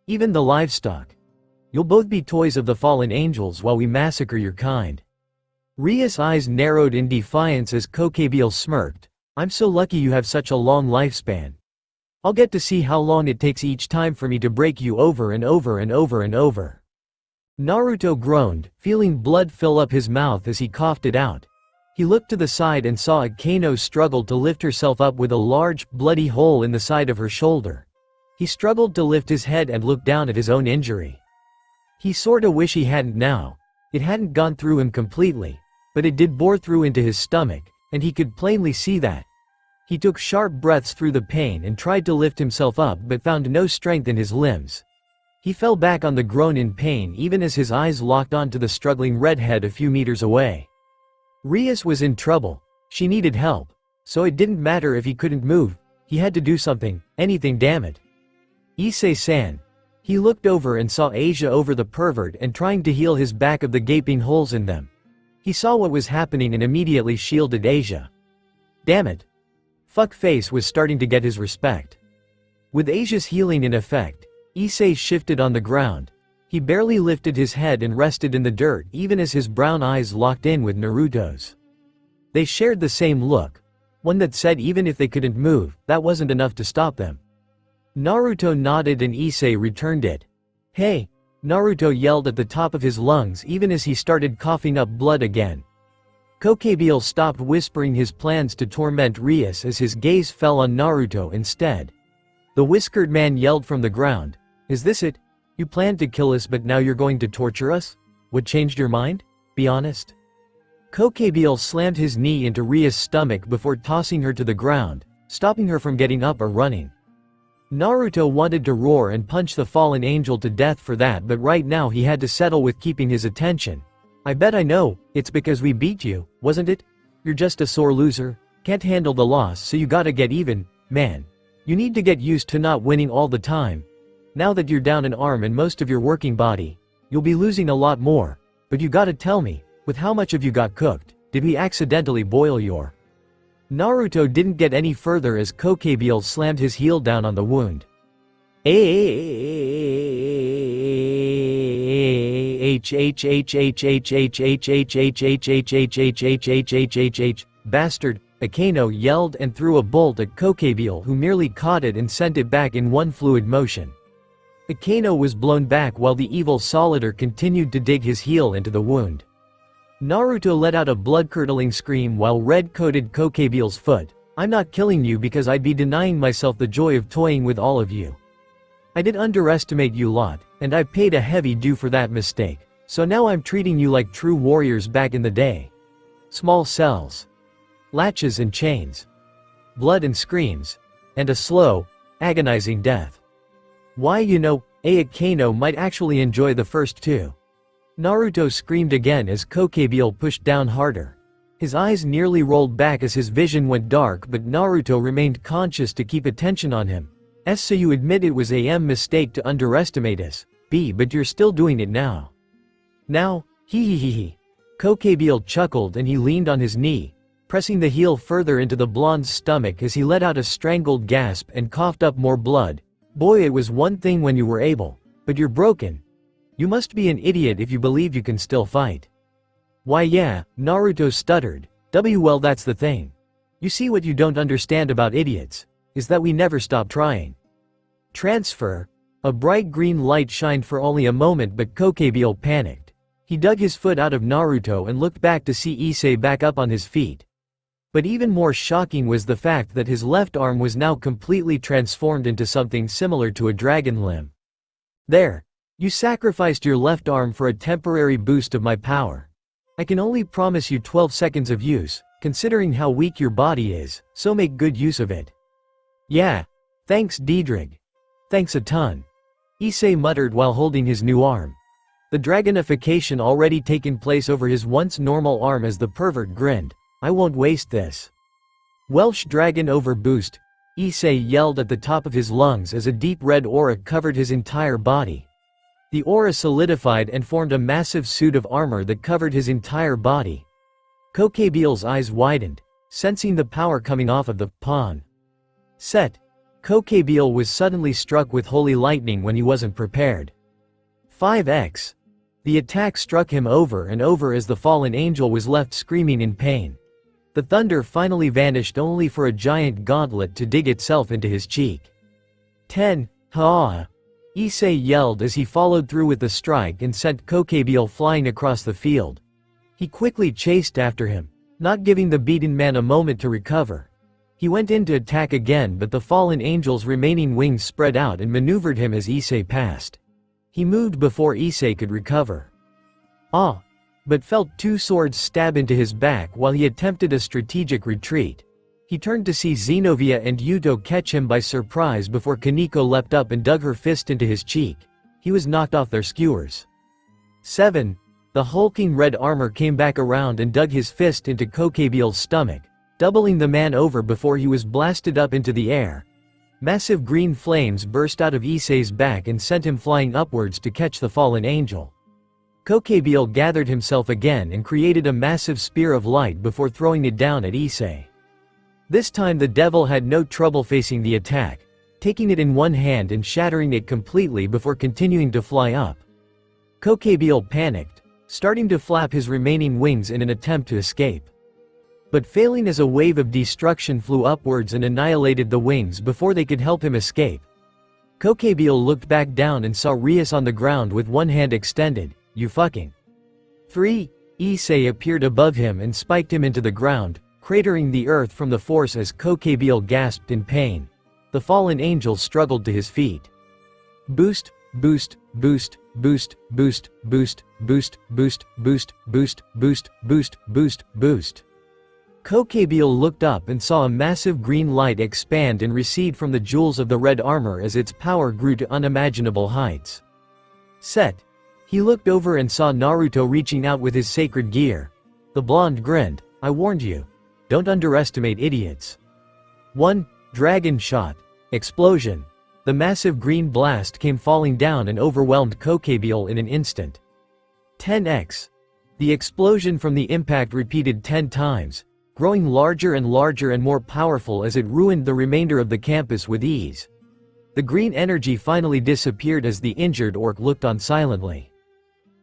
even the livestock. You'll both be toys of the fallen angels while we massacre your kind. Ria's eyes narrowed in defiance as Kokabeel smirked. I'm so lucky you have such a long lifespan. I'll get to see how long it takes each time for me to break you over and over and over and over. Naruto groaned, feeling blood fill up his mouth as he coughed it out. He looked to the side and saw Akano struggle to lift herself up with a large, bloody hole in the side of her shoulder. He struggled to lift his head and look down at his own injury. He sorta wish he hadn't now. It hadn't gone through him completely, but it did bore through into his stomach, and he could plainly see that. He took sharp breaths through the pain and tried to lift himself up but found no strength in his limbs. He fell back on the groan in pain even as his eyes locked onto the struggling redhead a few meters away. Rias was in trouble. She needed help. So it didn't matter if he couldn't move. He had to do something, anything, damn it. Issei-san. He looked over and saw Asia over the pervert and trying to heal his back of the gaping holes in them. He saw what was happening and immediately shielded Asia. Damn it. Fuckface was starting to get his respect. With Asia's healing in effect, Issei shifted on the ground. He barely lifted his head and rested in the dirt even as his brown eyes locked in with Naruto's. They shared the same look. One that said even if they couldn't move, that wasn't enough to stop them. Naruto nodded and Issei returned it. Hey! Naruto yelled at the top of his lungs even as he started coughing up blood again. Kokabeel stopped whispering his plans to torment Rias as his gaze fell on Naruto instead. The whiskered man yelled from the ground. Is this it? You planned to kill us but now you're going to torture us? What changed your mind? Be honest. Kokabeel slammed his knee into Ria's stomach before tossing her to the ground, stopping her from getting up or running. Naruto wanted to roar and punch the fallen angel to death for that, but right now he had to settle with keeping his attention. I bet I know, it's because we beat you, wasn't it? You're just a sore loser, can't handle the loss so you gotta get even, man. You need to get used to not winning all the time. Now that you're down an arm and most of your working body, you'll be losing a lot more, but you gotta tell me, with how much of you got cooked, did we accidentally boil your... Naruto didn't get any further as Kokabeel slammed his heel down on the wound. Bastard, Akano yelled and threw a bolt at Kokabeel, who merely caught it and sent it back in one fluid motion. Akano was blown back while the evil Solider continued to dig his heel into the wound. Naruto let out a blood-curdling scream while red-coated Kokabeel's foot. I'm not killing you because I'd be denying myself the joy of toying with all of you. I did underestimate you lot, and I paid a heavy due for that mistake, so now I'm treating you like true warriors back in the day. Small cells. Latches and chains. Blood and screams. And a slow, agonizing death. Why, you know, Akano might actually enjoy the first two. Naruto screamed again as Kokabeel pushed down harder. His eyes nearly rolled back as his vision went dark, but Naruto remained conscious to keep attention on him. So you admit it was a mistake to underestimate us, but you're still doing it now. Now, hee. Kokabeel chuckled and he leaned on his knee, pressing the heel further into the blonde's stomach as he let out a strangled gasp and coughed up more blood. Boy, it was one thing when you were able, but you're broken. You must be an idiot if you believe you can still fight. Why yeah, Naruto stuttered. Well, that's the thing. You see, what you don't understand about idiots is that we never stop trying. Transfer. A bright green light shined for only a moment, but Kokabeel panicked. He dug his foot out of Naruto and looked back to see Issei back up on his feet. But even more shocking was the fact that his left arm was now completely transformed into something similar to a dragon limb. There. You sacrificed your left arm for a temporary boost of my power. I can only promise you 12 seconds of use, considering how weak your body is, so make good use of it. Yeah. Thanks, Diedrich. Thanks a ton. Issei muttered while holding his new arm. The dragonification already taken place over his once normal arm as the pervert grinned. I won't waste this. Welsh dragon over boost, Issei yelled at the top of his lungs as a deep red aura covered his entire body. The aura solidified and formed a massive suit of armor that covered his entire body. Kokabeel's eyes widened, sensing the power coming off of the pawn. Set. Kokabeel was suddenly struck with holy lightning when he wasn't prepared. 5x. The attack struck him over and over as the fallen angel was left screaming in pain. The thunder finally vanished only for a giant gauntlet to dig itself into his cheek. 10. Ha! Issei yelled as he followed through with the strike and sent Kokebile flying across the field. He quickly chased after him, not giving the beaten man a moment to recover. He went in to attack again, but the fallen angel's remaining wings spread out and maneuvered him as Issei passed. He moved before Issei could recover. But felt two swords stab into his back while he attempted a strategic retreat. He turned to see Xenovia and Yuto catch him by surprise before Kaneko leapt up and dug her fist into his cheek. He was knocked off their skewers. 7. The hulking red armor came back around and dug his fist into Kokebile's stomach, doubling the man over before he was blasted up into the air. Massive green flames burst out of Issei's back and sent him flying upwards to catch the fallen angel. Kokebile gathered himself again and created a massive spear of light before throwing it down at Issei. This time the devil had no trouble facing the attack, taking it in one hand and shattering it completely before continuing to fly up. Kokebile panicked, starting to flap his remaining wings in an attempt to escape. But failing as a wave of destruction flew upwards and annihilated the wings before they could help him escape. Kokebile looked back down and saw Rias on the ground with one hand extended. You fucking 3. Issei appeared above him and spiked him into the ground, cratering the earth from the force as Kokebile gasped in pain. The fallen angel struggled to his feet. Boost, boost, boost, boost, boost, boost, boost, boost, boost, boost, boost, boost, boost, boost. Kokebile looked up and saw a massive green light expand and recede from the jewels of the red armor as its power grew to unimaginable heights. Set. He looked over and saw Naruto reaching out with his sacred gear. The blonde grinned. I warned you. Don't underestimate idiots. 1. Dragon shot. Explosion. The massive green blast came falling down and overwhelmed Kokebile in an instant. 10x. The explosion from the impact repeated 10 times, growing larger and more powerful as it ruined the remainder of the campus with ease. The green energy finally disappeared as the injured orc looked on silently.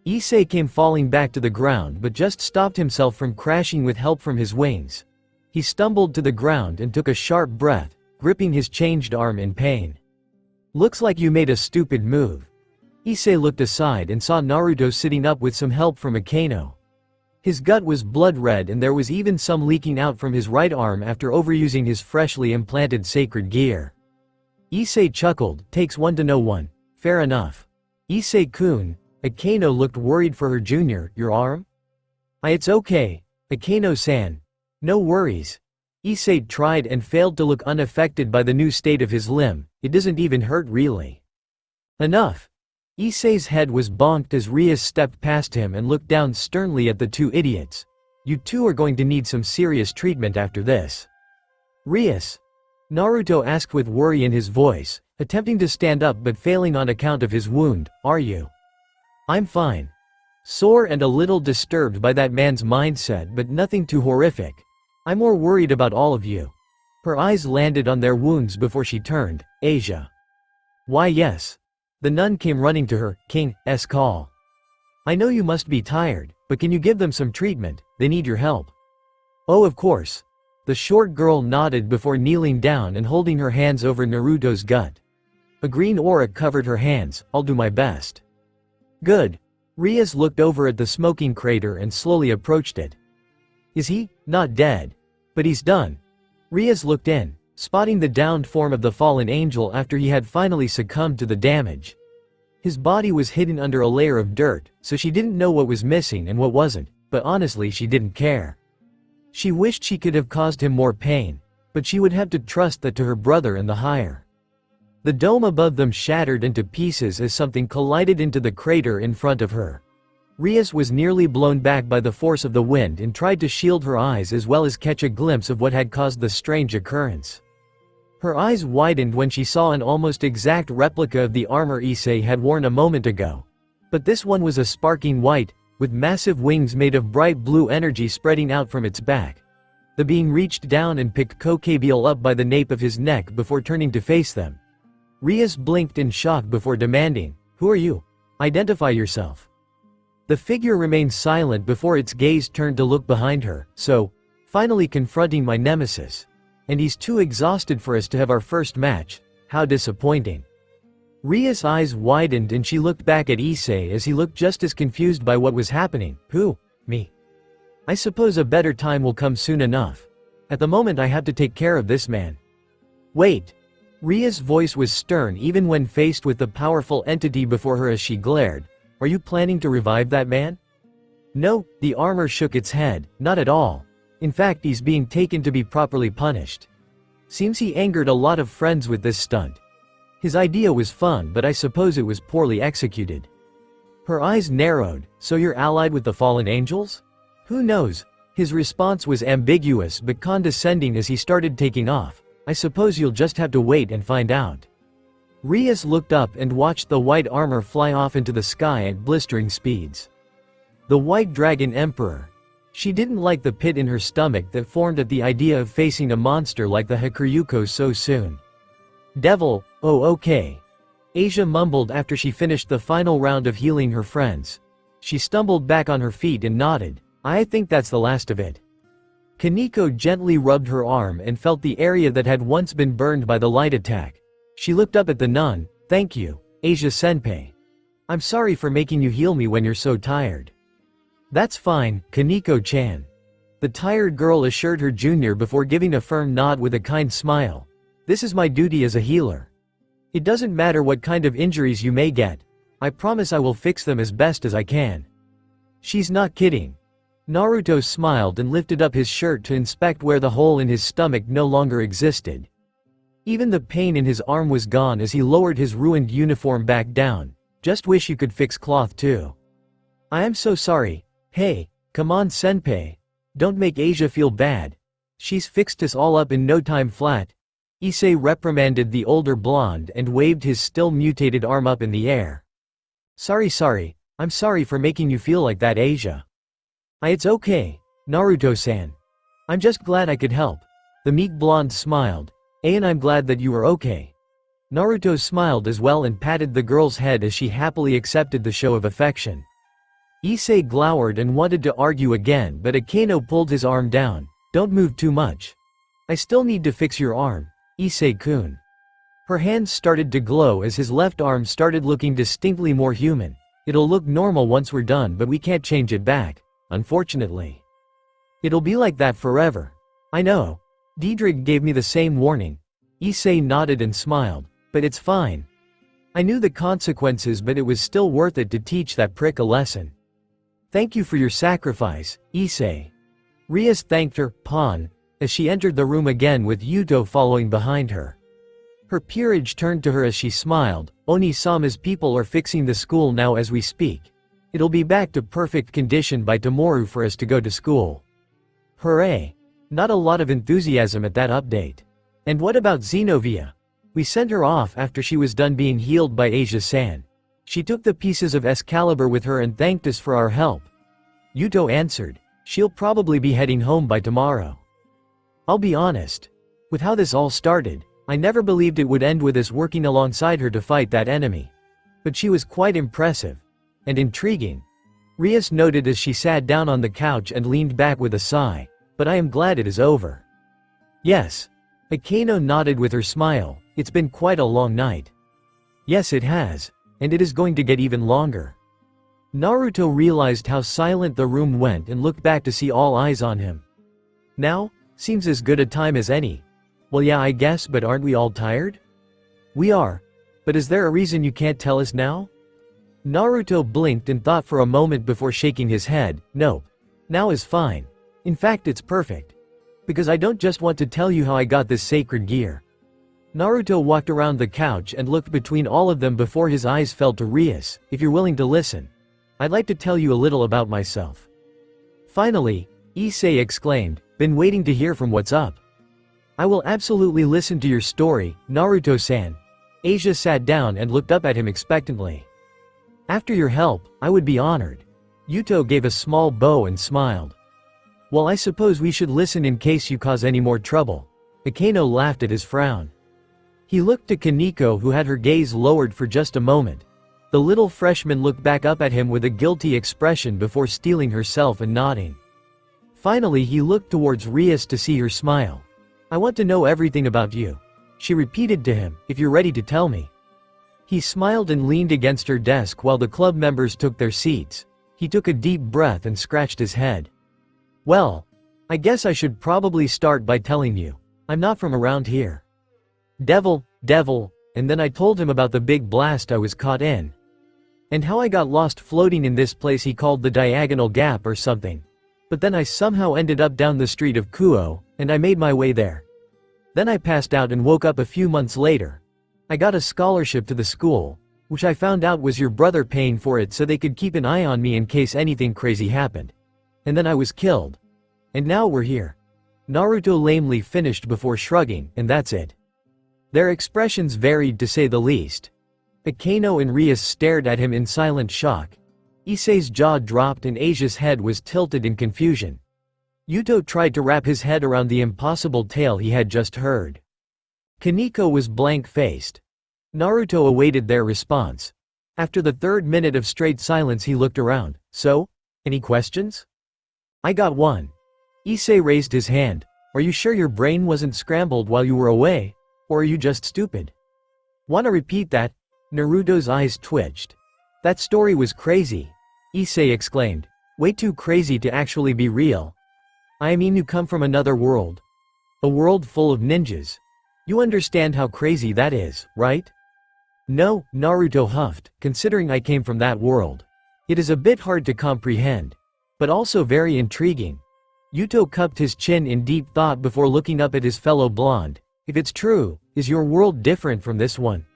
Issei came falling back to the ground but just stopped himself from crashing with help from his wings. He stumbled to the ground and took a sharp breath, gripping his changed arm in pain. Looks like you made a stupid move. Issei looked aside and saw Naruto sitting up with some help from Akeno. His gut was blood red and there was even some leaking out from his right arm after overusing his freshly implanted sacred gear. Issei chuckled, takes one to know one. Fair enough. Issei-kun. Akeno looked worried for her junior. Your arm? It's okay. Akeno-san. No worries. Issei tried and failed to look unaffected by the new state of his limb. It doesn't even hurt really. Enough. Issei's head was bonked as Rias stepped past him and looked down sternly at the two idiots. You two are going to need some serious treatment after this. Rias? Naruto asked with worry in his voice, attempting to stand up but failing on account of his wound. Are you? I'm fine. Sore and a little disturbed by that man's mindset but nothing too horrific. I'm more worried about all of you. Her eyes landed on their wounds before she turned. Asia. Why yes. The nun came running to her. King's call. I know you must be tired, but can you give them some treatment? They need your help. Oh of course. The short girl nodded before kneeling down and holding her hands over Naruto's gut. A green aura covered her hands. I'll do my best. Good. Rias looked over at the smoking crater and slowly approached it. Is he not dead? But he's done. Rias looked in, spotting the downed form of the fallen angel after he had finally succumbed to the damage. His body was hidden under a layer of dirt, so she didn't know what was missing and what wasn't, but honestly she didn't care. She wished she could have caused him more pain, but she would have to trust that to her brother and the higher. The dome above them shattered into pieces as something collided into the crater in front of her. Rias was nearly blown back by the force of the wind and tried to shield her eyes as well as catch a glimpse of what had caused the strange occurrence. Her eyes widened when she saw an almost exact replica of the armor Issei had worn a moment ago. But this one was a sparking white, with massive wings made of bright blue energy spreading out from its back. The being reached down and picked Kokebile up by the nape of his neck before turning to face them. Rias blinked in shock before demanding, Who are you? Identify yourself. The figure remained silent before its gaze turned to look behind her, so, finally confronting my nemesis. And he's too exhausted for us to have our first match, how disappointing. Ria's eyes widened and she looked back at Issei as he looked just as confused by what was happening. Who? Me. I suppose a better time will come soon enough. At the moment I have to take care of this man. Wait. Ria's voice was stern even when faced with the powerful entity before her as she glared. Are you planning to revive that man? No, the armor shook its head, not at all. In fact, he's being taken to be properly punished. Seems he angered a lot of friends with this stunt. His idea was fun, but I suppose it was poorly executed. Her eyes narrowed. So you're allied with the fallen angels? Who knows? His response was ambiguous but condescending as he started taking off. I suppose you'll just have to wait and find out. Rias looked up and watched the white armor fly off into the sky at blistering speeds. The White Dragon Emperor. She didn't like the pit in her stomach that formed at the idea of facing a monster like the Hakuryuko so soon. Devil, oh okay. Asia mumbled after she finished the final round of healing her friends. She stumbled back on her feet and nodded. I think that's the last of it. Kaneko gently rubbed her arm and felt the area that had once been burned by the light attack. She looked up at the nun. Thank you, Asia-senpai. I'm sorry for making you heal me when you're so tired. That's fine, Kaneko-chan. The tired girl assured her junior before giving a firm nod with a kind smile. This is my duty as a healer. It doesn't matter what kind of injuries you may get. I promise I will fix them as best as I can. She's not kidding. Naruto smiled and lifted up his shirt to inspect where the hole in his stomach no longer existed. Even the pain in his arm was gone as he lowered his ruined uniform back down. Just wish you could fix cloth too. I am so sorry. Hey, come on senpai. Don't make Asia feel bad. She's fixed us all up in no time flat. Issei reprimanded the older blonde and waved his still mutated arm up in the air. Sorry, I'm sorry for making you feel like that, Asia. It's okay, Naruto-san. I'm just glad I could help. The meek blonde smiled. And I'm glad that you are okay. Naruto smiled as well and patted the girl's head as she happily accepted the show of affection. Issei glowered and wanted to argue again, but Akeno pulled his arm down. Don't move too much. I still need to fix your arm, Issei-kun. Her hands started to glow as his left arm started looking distinctly more human. It'll look normal once we're done, but we can't change it back, unfortunately. It'll be like that forever. I know. Diedrich gave me the same warning. Issei nodded and smiled. But it's fine. I knew the consequences, but it was still worth it to teach that prick a lesson. Thank you for your sacrifice, Issei. Rias thanked her, Pawn, as she entered the room again with Yuto following behind her. Her peerage turned to her as she smiled. Oni-sama's people are fixing the school now as we speak. It'll be back to perfect condition by tomorrow for us to go to school. Hooray! Not a lot of enthusiasm at that update. And what about Xenovia? We sent her off after she was done being healed by Asia-san. She took the pieces of Excalibur with her and thanked us for our help. Yuto answered. She'll probably be heading home by tomorrow. I'll be honest. With how this all started, I never believed it would end with us working alongside her to fight that enemy. But she was quite impressive. And intriguing. Rias noted as she sat down on the couch and leaned back with a sigh. But I am glad it is over. Yes. Akeno nodded with her smile. It's been quite a long night. Yes, it has. And it is going to get even longer. Naruto realized how silent the room went and looked back to see all eyes on him. Now? Seems as good a time as any. Well, yeah, I guess, but aren't we all tired? We are. But is there a reason you can't tell us now? Naruto blinked and thought for a moment before shaking his head. Nope. Now is fine. In fact, it's perfect. Because I don't just want to tell you how I got this sacred gear. Naruto walked around the couch and looked between all of them before his eyes fell to Rias. If you're willing to listen, I'd like to tell you a little about myself. Finally, Issei exclaimed, been waiting to hear from what's up. I will absolutely listen to your story, Naruto-san. Asia sat down and looked up at him expectantly. After your help, I would be honored. Yuto gave a small bow and smiled. Well, I suppose we should listen in case you cause any more trouble. Akeno laughed at his frown. He looked to Kaneko, who had her gaze lowered for just a moment. The little freshman looked back up at him with a guilty expression before steeling herself and nodding. Finally he looked towards Rias to see her smile. "I want to know everything about you," she repeated to him, "if you're ready to tell me." He smiled and leaned against her desk while the club members took their seats. He took a deep breath and scratched his head. "Well, I guess I should probably start by telling you. I'm not from around here." Devil, and then I told him about the big blast I was caught in. And how I got lost floating in this place he called the Diagonal Gap or something. But then I somehow ended up down the street of Kuo, and I made my way there. Then I passed out and woke up a few months later. I got a scholarship to the school, which I found out was your brother paying for it so they could keep an eye on me in case anything crazy happened. And then I was killed. And now we're here. Naruto lamely finished before shrugging, and that's it. Their expressions varied to say the least. Akeno and Rias stared at him in silent shock. Issei's jaw dropped and Asia's head was tilted in confusion. Yuto tried to wrap his head around the impossible tale he had just heard. Kaneko was blank-faced. Naruto awaited their response. After the third minute of straight silence he looked around. "So? Any questions?" "I got one." Issei raised his hand. "Are you sure your brain wasn't scrambled while you were away? Or are you just stupid?" "Wanna repeat that?" Naruto's eyes twitched. "That story was crazy," Issei exclaimed. "Way too crazy to actually be real. I mean you come from another world. A world full of ninjas. You understand how crazy that is, right?" "No," Naruto huffed, "considering I came from that world. It is a bit hard to comprehend. But also very intriguing." Yuto cupped his chin in deep thought before looking up at his fellow blonde. "If it's true, is your world different from this one?"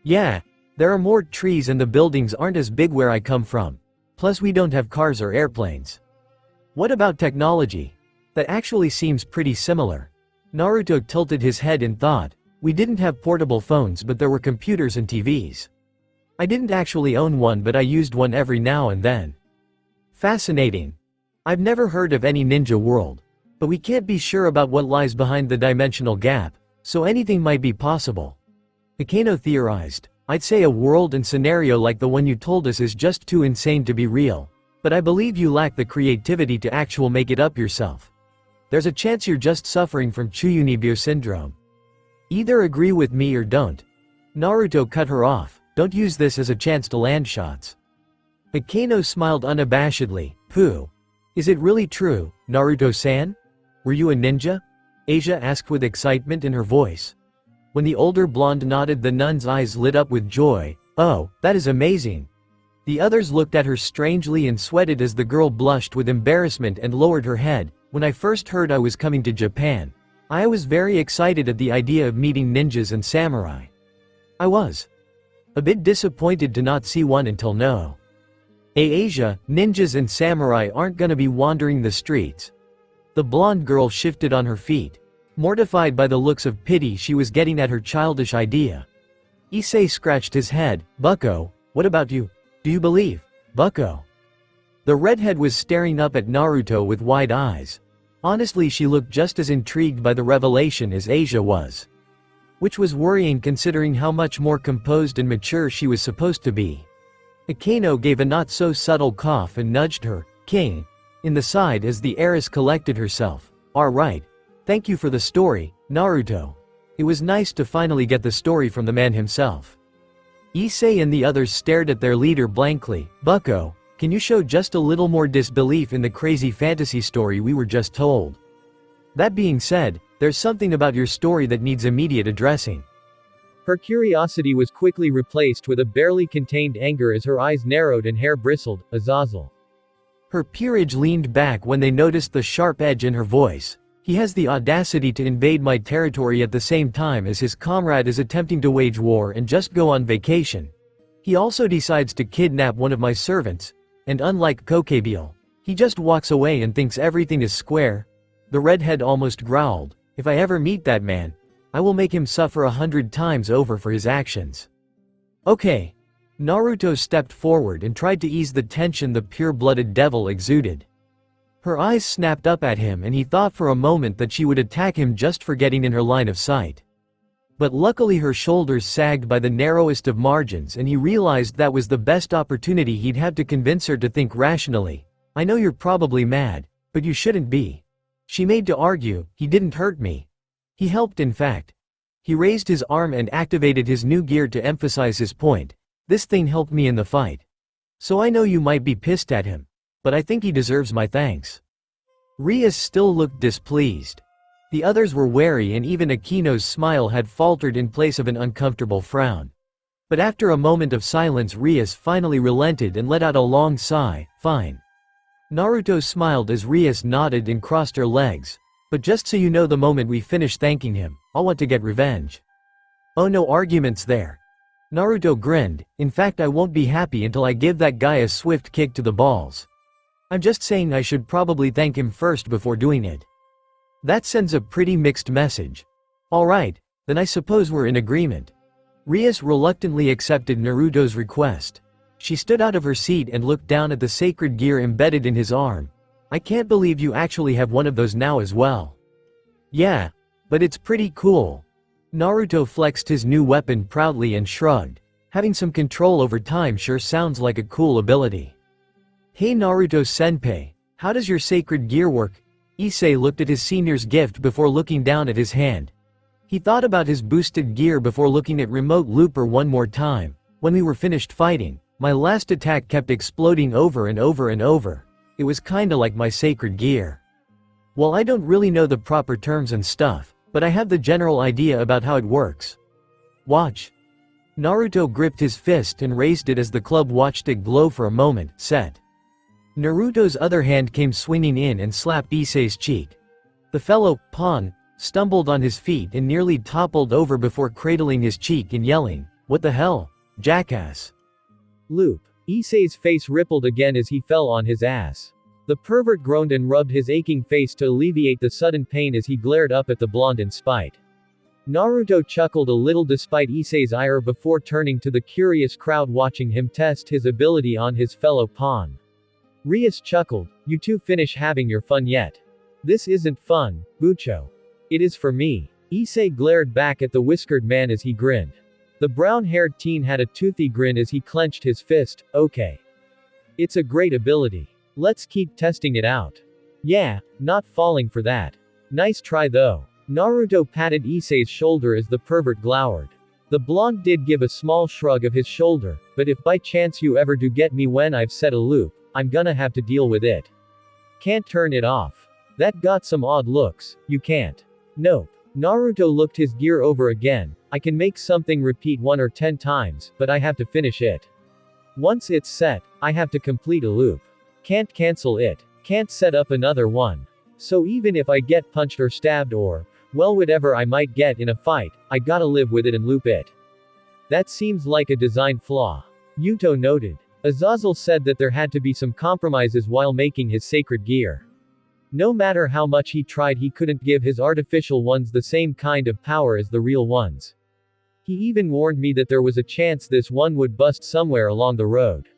"Yeah. There are more trees and the buildings aren't as big where I come from. Plus we don't have cars or airplanes." "What about technology?" "That actually seems pretty similar." Naruto tilted his head in thought. "We didn't have portable phones but there were computers and TVs. I didn't actually own one but I used one every now and then." "Fascinating. I've never heard of any ninja world. But we can't be sure about what lies behind the dimensional gap, so anything might be possible." Akeno theorized. "I'd say a world and scenario like the one you told us is just too insane to be real. But I believe you lack the creativity to actually make it up yourself. There's a chance you're just suffering from Chuyunibyo syndrome. Either agree with me or don't." Naruto cut her off. "Don't use this as a chance to land shots." Akeno smiled unabashedly. "Pooh. Is it really true, Naruto-san? Were you a ninja?" Asia asked with excitement in her voice. When the older blonde nodded the nun's eyes lit up with joy. "Oh, that is amazing." The others looked at her strangely and sweated as the girl blushed with embarrassment and lowered her head. "When I first heard I was coming to Japan, I was very excited at the idea of meeting ninjas and samurai. I was a bit disappointed to not see one until now. Asia, ninjas and samurai aren't gonna be wandering the streets." The blonde girl shifted on her feet, mortified by the looks of pity she was getting at her childish idea. Issei scratched his head. "Bucko, what about you? Do you believe, Bucko?" The redhead was staring up at Naruto with wide eyes. Honestly she looked just as intrigued by the revelation as Asia was. Which was worrying considering how much more composed and mature she was supposed to be. Akeno gave a not-so-subtle cough and nudged her, King, in the side as the heiress collected herself. "Alright. Thank you for the story, Naruto. It was nice to finally get the story from the man himself." Issei and the others stared at their leader blankly. "Bucko, can you show just a little more disbelief in the crazy fantasy story we were just told? That being said, there's something about your story that needs immediate addressing." Her curiosity was quickly replaced with a barely contained anger as her eyes narrowed and hair bristled. Azazel. Her peerage leaned back when they noticed the sharp edge in her voice. "He has the audacity to invade my territory at the same time as his comrade is attempting to wage war and just go on vacation. He also decides to kidnap one of my servants. And unlike Kokebiel, he just walks away and thinks everything is square." The redhead almost growled. "If I ever meet that man, I will make him suffer 100 times over for his actions." "Okay." Naruto stepped forward and tried to ease the tension the pure-blooded devil exuded. Her eyes snapped up at him and he thought for a moment that she would attack him just for getting in her line of sight. But luckily her shoulders sagged by the narrowest of margins and he realized that was the best opportunity he'd have to convince her to think rationally. I know you're probably mad, but you shouldn't be. She made to argue, he didn't hurt me. He helped in fact. He raised his arm and activated his new gear to emphasize his point. This thing helped me in the fight. So I know you might be pissed at him. But I think he deserves my thanks. Rias still looked displeased. The others were wary and even Akino's smile had faltered in place of an uncomfortable frown. But after a moment of silence Rias finally relented and let out a long sigh. Fine. Naruto smiled as Rias nodded and crossed her legs. But just so you know, the moment we finish thanking him, I'll want to get revenge. Oh, no arguments there. Naruto grinned. In fact, I won't be happy until I give that guy a swift kick to the balls. I'm just saying I should probably thank him first before doing it. That sends a pretty mixed message. Alright, then I suppose we're in agreement. Rias reluctantly accepted Naruto's request. She stood out of her seat and looked down at the sacred gear embedded in his arm. I can't believe you actually have one of those now as well. Yeah, but it's pretty cool. Naruto flexed his new weapon proudly and shrugged. Having some control over time sure sounds like a cool ability. Hey Naruto-senpai, how does your sacred gear work? Issei looked at his senior's gift before looking down at his hand. He thought about his boosted gear before looking at remote looper one more time. When we were finished fighting, my last attack kept exploding over and over and over. It was kinda like my sacred gear. Well, I don't really know the proper terms and stuff, but I have the general idea about how it works. Watch. Naruto gripped his fist and raised it as the club watched it glow for a moment. Set. Naruto's other hand came swinging in and slapped Issei's cheek. The fellow, pawn, stumbled on his feet and nearly toppled over before cradling his cheek and yelling, "What the hell, jackass?" Loop. Issei's face rippled again as he fell on his ass. The pervert groaned and rubbed his aching face to alleviate the sudden pain as he glared up at the blonde in spite. Naruto chuckled a little despite Issei's ire before turning to the curious crowd watching him test his ability on his fellow pawn. Rias chuckled, "You two finish having your fun yet? This isn't fun, Bucho. It is for me." Issei glared back at the whiskered man as he grinned. The brown-haired teen had a toothy grin as he clenched his fist. Okay. It's a great ability. Let's keep testing it out. Yeah, not falling for that. Nice try though. Naruto patted Issei's shoulder as the pervert glowered. The blonde did give a small shrug of his shoulder, but if by chance you ever do get me when I've set a loop, I'm gonna have to deal with it. Can't turn it off. That got some odd looks. You can't. Nope. Naruto looked his gear over again. I can make something repeat 1 or 10 times, but I have to finish it. Once it's set, I have to complete a loop. Can't cancel it. Can't set up another one. So even if I get punched or stabbed or, well, whatever I might get in a fight, I gotta live with it and loop it. That seems like a design flaw. Yuto noted. Azazel said that there had to be some compromises while making his sacred gear. No matter how much he tried, he couldn't give his artificial ones the same kind of power as the real ones. He even warned me that there was a chance this one would bust somewhere along the road.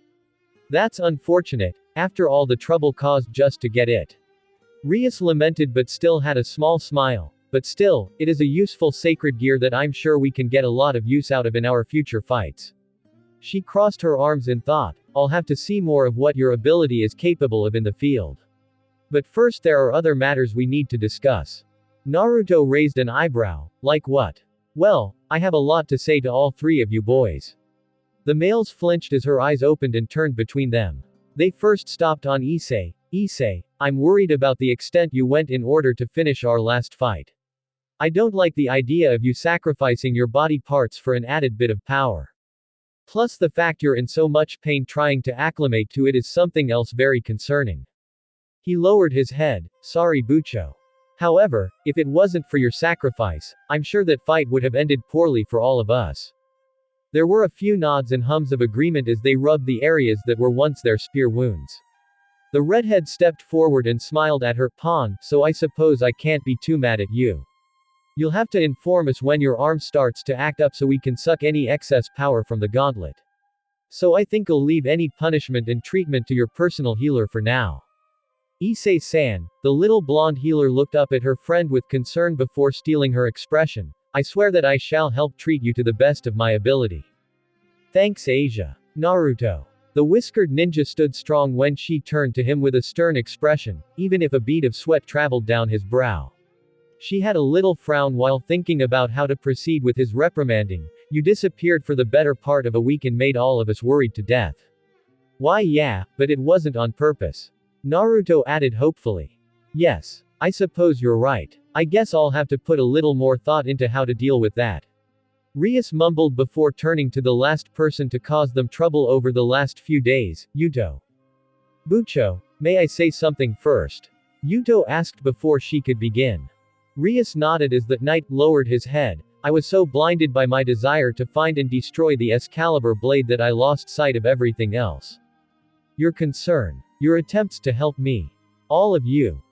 That's unfortunate, after all the trouble caused just to get it. Rias lamented but still had a small smile. But still, it is a useful sacred gear that I'm sure we can get a lot of use out of in our future fights. She crossed her arms in thought. I'll have to see more of what your ability is capable of in the field. But first there are other matters we need to discuss. Naruto raised an eyebrow. Like what? Well, I have a lot to say to all three of you boys. The males flinched as her eyes opened and turned between them. They first stopped on Issei. Issei, I'm worried about the extent you went in order to finish our last fight. I don't like the idea of you sacrificing your body parts for an added bit of power. Plus the fact you're in so much pain trying to acclimate to it is something else very concerning. He lowered his head. Sorry Bucho. However, if it wasn't for your sacrifice, I'm sure that fight would have ended poorly for all of us. There were a few nods and hums of agreement as they rubbed the areas that were once their spear wounds. The redhead stepped forward and smiled at her pawn, so I suppose I can't be too mad at you. You'll have to inform us when your arm starts to act up so we can suck any excess power from the gauntlet. So I think I'll leave any punishment and treatment to your personal healer for now. Issei-san, the little blonde healer looked up at her friend with concern before stealing her expression. I swear that I shall help treat you to the best of my ability. Thanks, Asia. Naruto. The whiskered ninja stood strong when she turned to him with a stern expression, even if a bead of sweat traveled down his brow. She had a little frown while thinking about how to proceed with his reprimanding. You disappeared for the better part of a week and made all of us worried to death. Why yeah, but it wasn't on purpose. Naruto added hopefully. Yes, I suppose you're right. I guess I'll have to put a little more thought into how to deal with that. Rias mumbled before turning to the last person to cause them trouble over the last few days, Yuto. Bucho, may I say something first? Yuto asked before she could begin. Rias nodded as the knight lowered his head. I was so blinded by my desire to find and destroy the Excalibur blade that I lost sight of everything else. Your concern. Your attempts to help me. All of you.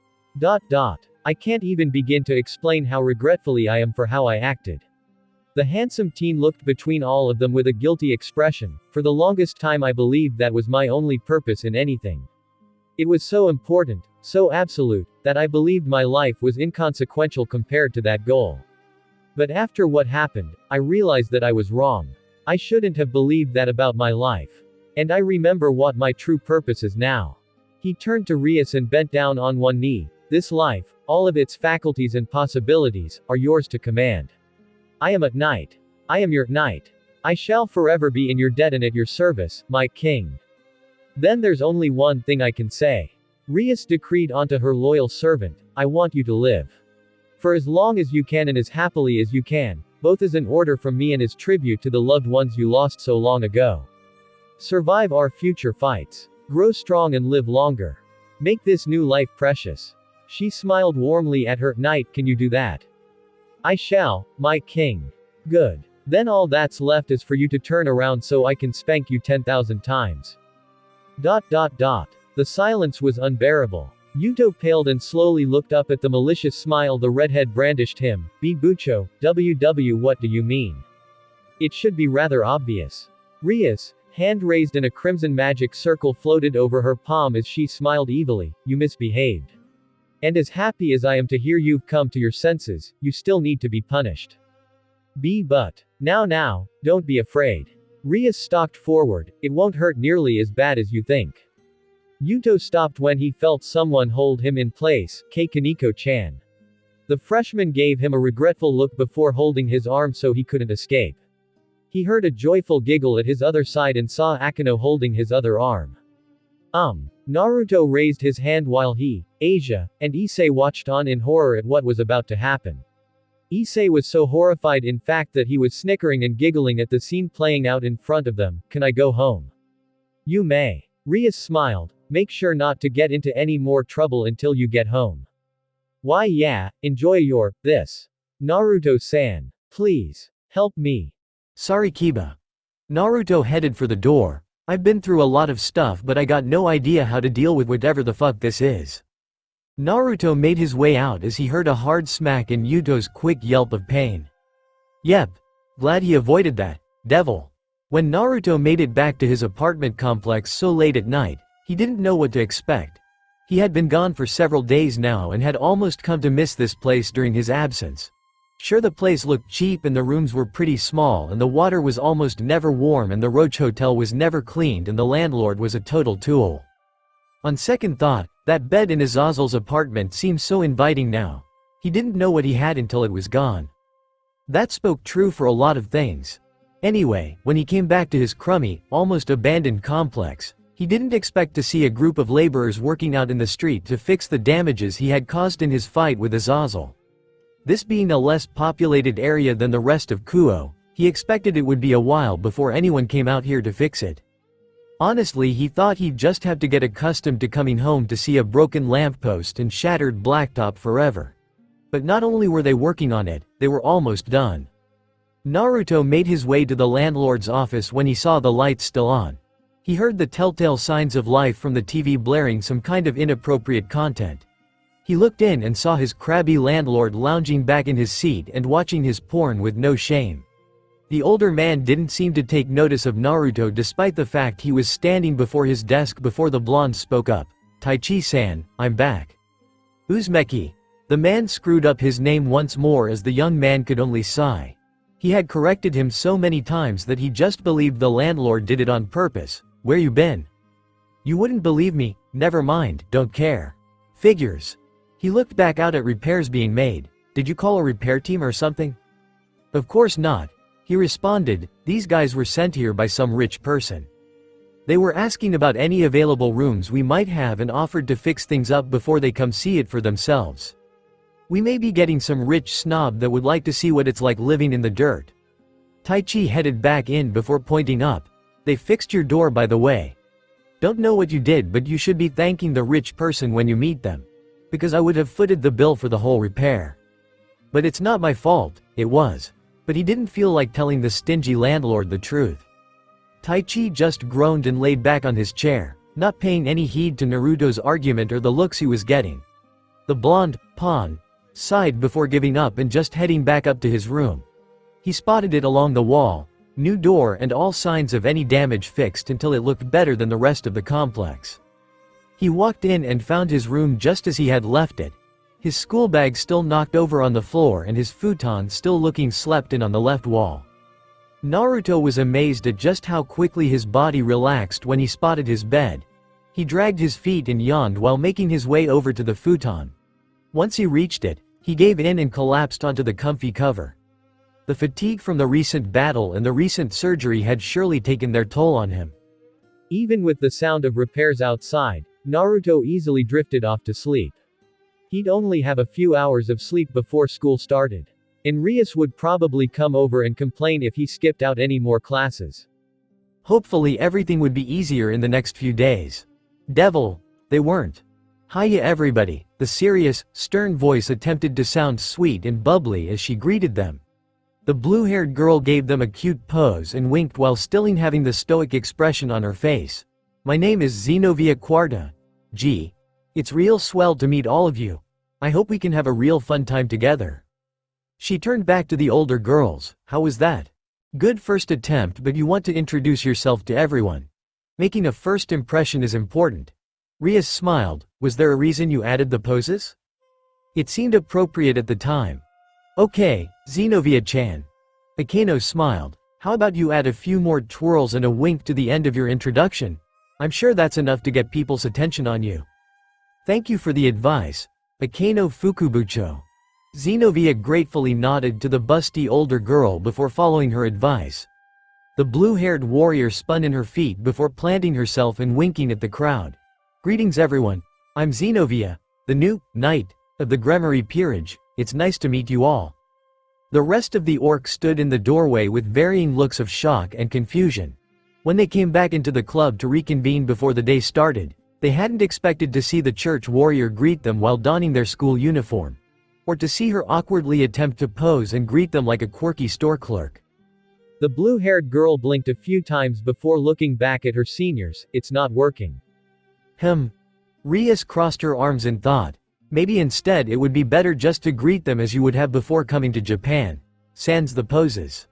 I can't even begin to explain how regretfully I am for how I acted. The handsome teen looked between all of them with a guilty expression. For the longest time I believed that was my only purpose in anything. It was so important, so absolute, that I believed my life was inconsequential compared to that goal. But after what happened, I realized that I was wrong. I shouldn't have believed that about my life. And I remember what my true purpose is now. He turned to Rias and bent down on one knee. This life, all of its faculties and possibilities, are yours to command. I am a knight. I am your knight. I shall forever be in your debt and at your service, my king. Then there's only one thing I can say. Rias decreed onto her loyal servant, I want you to live. For as long as you can and as happily as you can, both as an order from me and as tribute to the loved ones you lost so long ago. Survive our future fights. Grow strong and live longer. Make this new life precious. She smiled warmly at her knight, can you do that? I shall, my king. Good. Then all that's left is for you to turn around so I can spank you 10,000 times. The silence was unbearable. Yuto paled and slowly looked up at the malicious smile the redhead brandished him. Bucho, what do you mean? It should be rather obvious. Rias, hand raised and a crimson magic circle floated over her palm as she smiled evilly, you misbehaved. And as happy as I am to hear you've come to your senses, you still need to be punished. But. Now, don't be afraid. Rias stalked forward, it won't hurt nearly as bad as you think. Yuto stopped when he felt someone hold him in place, Kaneko-chan. The freshman gave him a regretful look before holding his arm so he couldn't escape. He heard a joyful giggle at his other side and saw Akano holding his other arm. Naruto raised his hand while he, Asia, and Issei watched on in horror at what was about to happen. Issei was so horrified in fact that he was snickering and giggling at the scene playing out in front of them. Can I go home? You may. Rias smiled. Make sure not to get into any more trouble until you get home. Why yeah, enjoy your, this. Naruto-san. Please. Help me. Sorry Kiba. Naruto headed for the door. I've been through a lot of stuff but I got no idea how to deal with whatever the fuck this is. Naruto made his way out as he heard a hard smack and Yuto's quick yelp of pain. Yep. Glad he avoided that, devil. When Naruto made it back to his apartment complex so late at night, he didn't know what to expect. He had been gone for several days now and had almost come to miss this place during his absence. Sure, the place looked cheap and the rooms were pretty small and the water was almost never warm and the Roach Hotel was never cleaned and the landlord was a total tool. On second thought, that bed in Azazel's apartment seemed so inviting now. He didn't know what he had until it was gone. That spoke true for a lot of things. Anyway, when he came back to his crummy, almost abandoned complex, he didn't expect to see a group of laborers working out in the street to fix the damages he had caused in his fight with Azazel. This being a less populated area than the rest of Kuo, he expected it would be a while before anyone came out here to fix it. Honestly, he thought he'd just have to get accustomed to coming home to see a broken lamppost and shattered blacktop forever. But not only were they working on it, they were almost done. Naruto made his way to the landlord's office when he saw the lights still on. He heard the telltale signs of life from the TV blaring some kind of inappropriate content. He looked in and saw his crabby landlord lounging back in his seat and watching his porn with no shame. The older man didn't seem to take notice of Naruto despite the fact he was standing before his desk before the blonde spoke up. Taichi-san, I'm back. Uzumaki. The man screwed up his name once more as the young man could only sigh. He had corrected him so many times that he just believed the landlord did it on purpose. Where you been? You wouldn't believe me, never mind, don't care. Figures. He looked back out at repairs being made. Did you call a repair team or something? Of course not. He responded, these guys were sent here by some rich person. They were asking about any available rooms we might have and offered to fix things up before they come see it for themselves. We may be getting some rich snob that would like to see what it's like living in the dirt. Tai Chi headed back in before pointing up. They fixed your door, by the way. Don't know what you did, but you should be thanking the rich person when you meet them. Because I would have footed the bill for the whole repair. But it's not my fault, it was. But he didn't feel like telling the stingy landlord the truth. Tai Chi just groaned and laid back on his chair, not paying any heed to Naruto's argument or the looks he was getting. The blonde pawn sighed before giving up and just heading back up to his room. He spotted it along the wall, new door and all signs of any damage fixed until it looked better than the rest of the complex. He walked in and found his room just as he had left it. His school bag still knocked over on the floor and his futon still looking slept in on the left wall. Naruto was amazed at just how quickly his body relaxed when he spotted his bed. He dragged his feet and yawned while making his way over to the futon. Once he reached it, he gave in and collapsed onto the comfy cover. The fatigue from the recent battle and the recent surgery had surely taken their toll on him. Even with the sound of repairs outside, Naruto easily drifted off to sleep. He'd only have a few hours of sleep before school started. And Rias would probably come over and complain if he skipped out any more classes. Hopefully everything would be easier in the next few days. Devil, they weren't. Hiya everybody, the serious, stern voice attempted to sound sweet and bubbly as she greeted them. The blue-haired girl gave them a cute pose and winked while still having the stoic expression on her face. My name is Zenobia Quarta. Gee. It's real swell to meet all of you. I hope we can have a real fun time together. She turned back to the older girls. How was that? Good first attempt, but you want to introduce yourself to everyone. Making a first impression is important. Rias smiled. Was there a reason you added the poses? It seemed appropriate at the time. Okay, Zenobia-chan. Akeno smiled. How about you add a few more twirls and a wink to the end of your introduction? I'm sure that's enough to get people's attention on you. Thank you for the advice, Akeno Fukubucho. Zenobia gratefully nodded to the busty older girl before following her advice. The blue-haired warrior spun in her feet before planting herself and winking at the crowd. Greetings everyone. I'm Zenobia, the new knight of the Gremory Peerage. It's nice to meet you all. The rest of the orcs stood in the doorway with varying looks of shock and confusion. When they came back into the club to reconvene before the day started, they hadn't expected to see the church warrior greet them while donning their school uniform. Or to see her awkwardly attempt to pose and greet them like a quirky store clerk. The blue-haired girl blinked a few times before looking back at her seniors. It's not working. Rias crossed her arms in thought. Maybe instead it would be better just to greet them as you would have before coming to Japan. Sans the poses.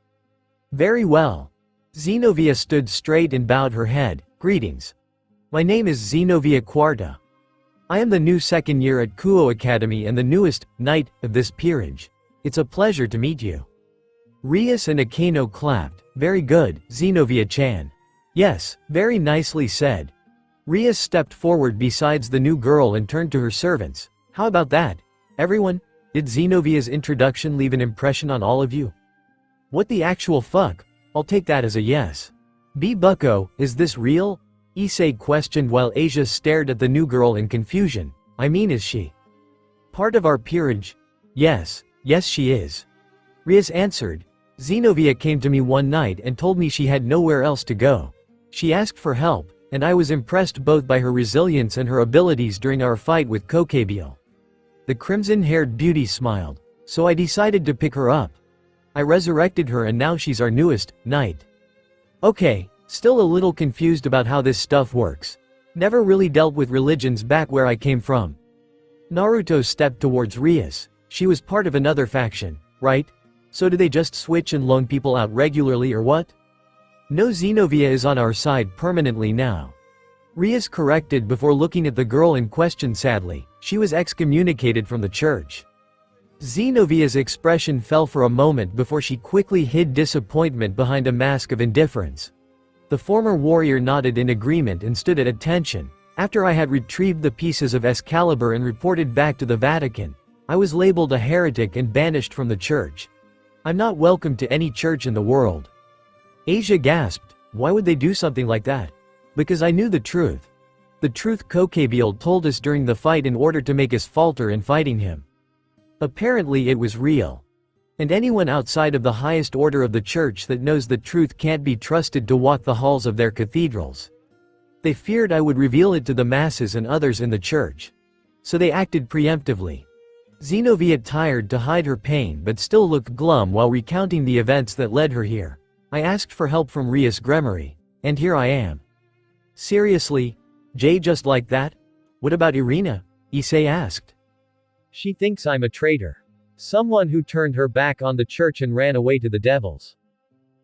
Very well. Zenobia stood straight and bowed her head. Greetings. My name is Zenobia Quarta. I am the new second year at Kuo Academy and the newest knight of this peerage. It's a pleasure to meet you. Rias and Akeno clapped. Very good, Zenobia-chan. Yes, very nicely said. Rias stepped forward besides the new girl and turned to her servants. How about that, everyone? Did Zenovia's introduction leave an impression on all of you? What the actual fuck? I'll take that as a yes. B bucko, is this real? Issei questioned while Asia stared at the new girl in confusion. I mean, is she part of our peerage? Yes she is. Rias answered. Zenobia came to me one night and told me she had nowhere else to go. She asked for help, and I was impressed both by her resilience and her abilities during our fight with Kokabiel. The crimson-haired beauty smiled. So I decided to pick her up. I resurrected her and now she's our newest knight. Okay, still a little confused about how this stuff works. Never really dealt with religions back where I came from. Naruto stepped towards Rias. She was part of another faction, right? So do they just switch and loan people out regularly or what? No, Zenobia is on our side permanently now. Rias corrected before looking at the girl in question sadly. She was excommunicated from the church. Zenovia's expression fell for a moment before she quickly hid disappointment behind a mask of indifference. The former warrior nodded in agreement and stood at attention. After I had retrieved the pieces of Excalibur and reported back to the Vatican, I was labeled a heretic and banished from the church. I'm not welcome to any church in the world. Asia gasped. Why would they do something like that? Because I knew the truth. The truth Kokabiel told us during the fight in order to make us falter in fighting him. Apparently it was real. And anyone outside of the highest order of the church that knows the truth can't be trusted to walk the halls of their cathedrals. They feared I would reveal it to the masses and others in the church. So they acted preemptively. Zenovia tried to hide her pain but still looked glum while recounting the events that led her here. I asked for help from Rias Gremory, and here I am. Seriously? Jay, just like that? What about Irina? Issei asked. She thinks I'm a traitor. Someone who turned her back on the church and ran away to the devils.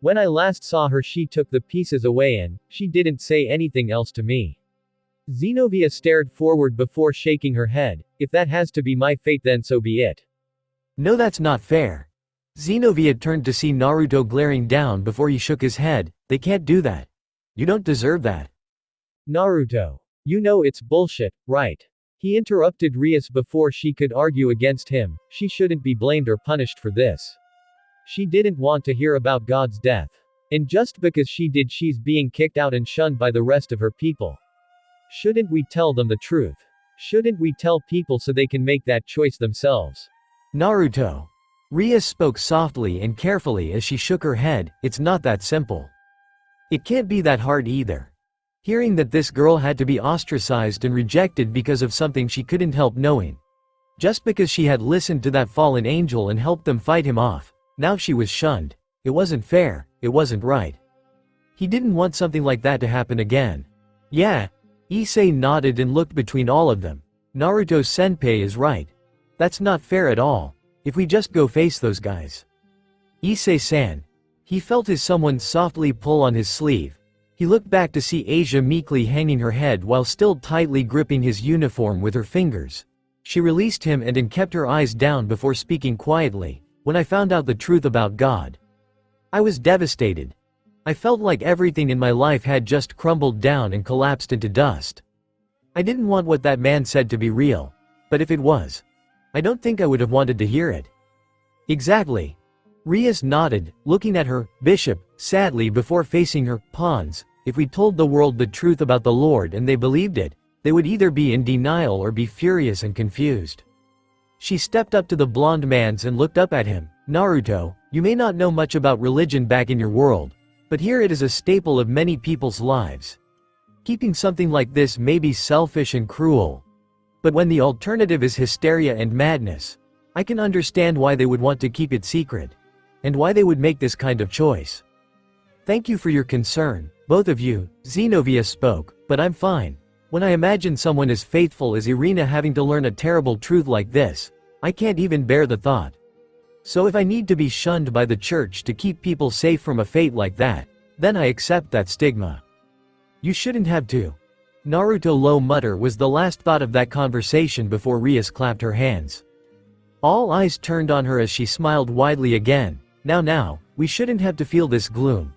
When I last saw her she took the pieces away and she didn't say anything else to me. Zenovia stared forward before shaking her head. If that has to be my fate then so be it. No, that's not fair. Zenovia turned to see Naruto glaring down before he shook his head. They can't do that. You don't deserve that. Naruto. You know it's bullshit, right? He interrupted Rias before she could argue against him. She shouldn't be blamed or punished for this. She didn't want to hear about God's death. And just because she did she's being kicked out and shunned by the rest of her people. Shouldn't we tell them the truth? Shouldn't we tell people so they can make that choice themselves? Naruto. Rias spoke softly and carefully as she shook her head. It's not that simple. It can't be that hard either. Hearing that this girl had to be ostracized and rejected because of something she couldn't help knowing. Just because she had listened to that fallen angel and helped them fight him off, now she was shunned. It wasn't fair, it wasn't right. He didn't want something like that to happen again. Yeah. Issei nodded and looked between all of them. Naruto senpai is right. That's not fair at all. If we just go face those guys. Issei-san. He felt as someone softly pull on his sleeve. He looked back to see Asia meekly hanging her head while still tightly gripping his uniform with her fingers. She released him and kept her eyes down before speaking quietly. When I found out the truth about God, I was devastated. I felt like everything in my life had just crumbled down and collapsed into dust. I didn't want what that man said to be real. But if it was, I don't think I would have wanted to hear it. Exactly. Rias nodded, looking at her, Bishop, sadly before facing her, Pawns. If we told the world the truth about the Lord and they believed it, they would either be in denial or be furious and confused. She stepped up to the blonde man and looked up at him. Naruto, you may not know much about religion back in your world, but here it is a staple of many people's lives. Keeping something like this may be selfish and cruel. But when the alternative is hysteria and madness, I can understand why they would want to keep it secret. And why they would make this kind of choice. Thank you for your concern, both of you, Zenovia spoke, but I'm fine. When I imagine someone as faithful as Irina having to learn a terrible truth like this, I can't even bear the thought. So if I need to be shunned by the church to keep people safe from a fate like that, then I accept that stigma. You shouldn't have to. Naruto low mutter was the last thought of that conversation before Rias clapped her hands. All eyes turned on her as she smiled widely again. Now, we shouldn't have to feel this gloom.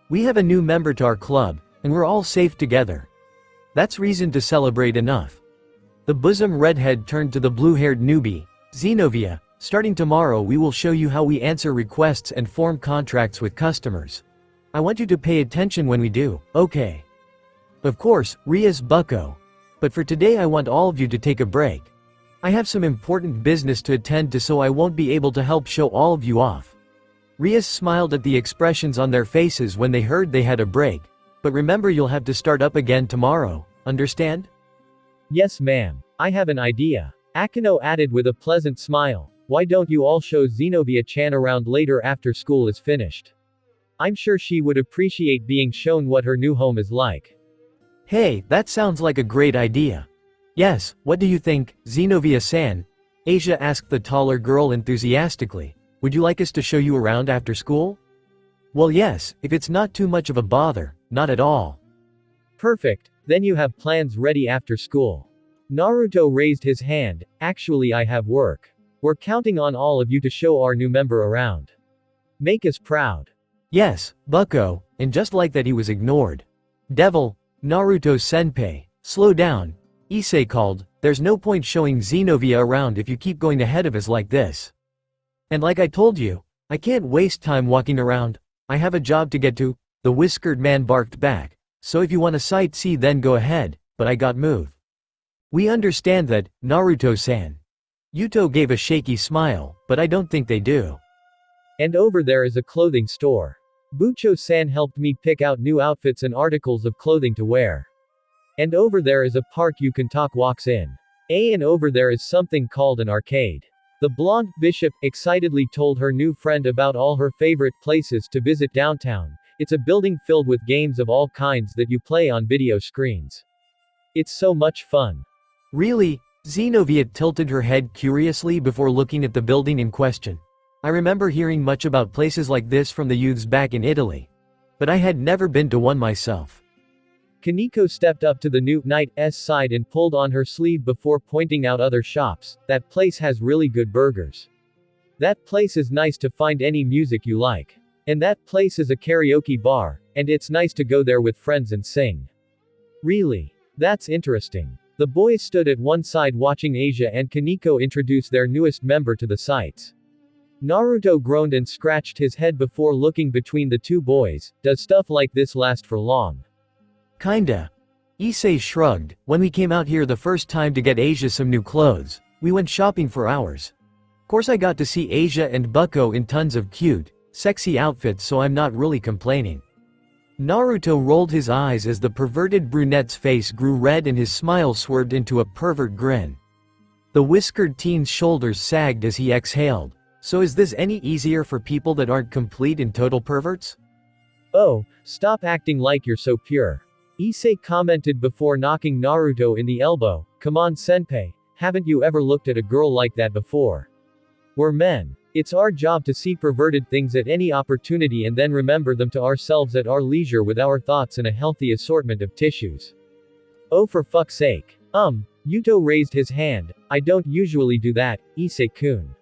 We have a new member to our club, and we're all safe together. That's reason to celebrate enough. The bosom redhead turned to the blue-haired newbie, Zenovia, starting tomorrow we will show you how we answer requests and form contracts with customers. I want you to pay attention when we do, okay? Of course, Rias bucko. But for today I want all of you to take a break. I have some important business to attend to so I won't be able to help show all of you off. Rias smiled at the expressions on their faces when they heard they had a break. But remember you'll have to start up again tomorrow, understand? Yes ma'am. I have an idea. Akino added with a pleasant smile. Why don't you all show Zenovia-chan around later after school is finished? I'm sure she would appreciate being shown what her new home is like. Hey, that sounds like a great idea. Yes, what do you think, Zenovia-san? Asia asked the taller girl enthusiastically. Would you like us to show you around after school? Well yes, if it's not too much of a bother, not at all. Perfect, then you have plans ready after school. Naruto raised his hand, actually I have work. We're counting on all of you to show our new member around. Make us proud. Yes, bucko, and just like that he was ignored. Devil, Naruto-senpai, slow down, Issei called, there's no point showing Xenovia around if you keep going ahead of us like this. And like I told you, I can't waste time walking around, I have a job to get to, the whiskered man barked back, so if you want to sightsee then go ahead, but I got move. We understand that, Naruto-san. Yuto gave a shaky smile, but I don't think they do. And over there is a clothing store. Bucho-san helped me pick out new outfits and articles of clothing to wear. And over there is a park you can talk walks in. And over there is something called an arcade. The blonde bishop excitedly told her new friend about all her favorite places to visit downtown. It's a building filled with games of all kinds that you play on video screens. It's so much fun. Really? Xenovia tilted her head curiously before looking at the building in question. I remember hearing much about places like this from the youths back in Italy. But I had never been to one myself. Kaneko stepped up to the new knight's side and pulled on her sleeve before pointing out other shops. That place has really good burgers. That place is nice to find any music you like. And that place is a karaoke bar, and it's nice to go there with friends and sing. Really? That's interesting. The boys stood at one side watching Asia and Kaneko introduce their newest member to the sights. Naruto groaned and scratched his head before looking between the two boys. Does stuff like this last for long? Kinda. Issei shrugged. When we came out here the first time to get Asia some new clothes, we went shopping for hours. Course I got to see Asia and Bucko in tons of cute, sexy outfits, so I'm not really complaining. Naruto rolled his eyes as the perverted brunette's face grew red and his smile swerved into a pervert grin. The whiskered teen's shoulders sagged as he exhaled. So is this any easier for people that aren't complete and total perverts? Oh, stop acting like you're so pure. Issei commented before knocking Naruto in the elbow. Come on senpai, haven't you ever looked at a girl like that before? We're men. It's our job to see perverted things at any opportunity and then remember them to ourselves at our leisure with our thoughts and a healthy assortment of tissues. Oh, for fuck's sake. Yuto raised his hand. I don't usually do that, Issei-kun.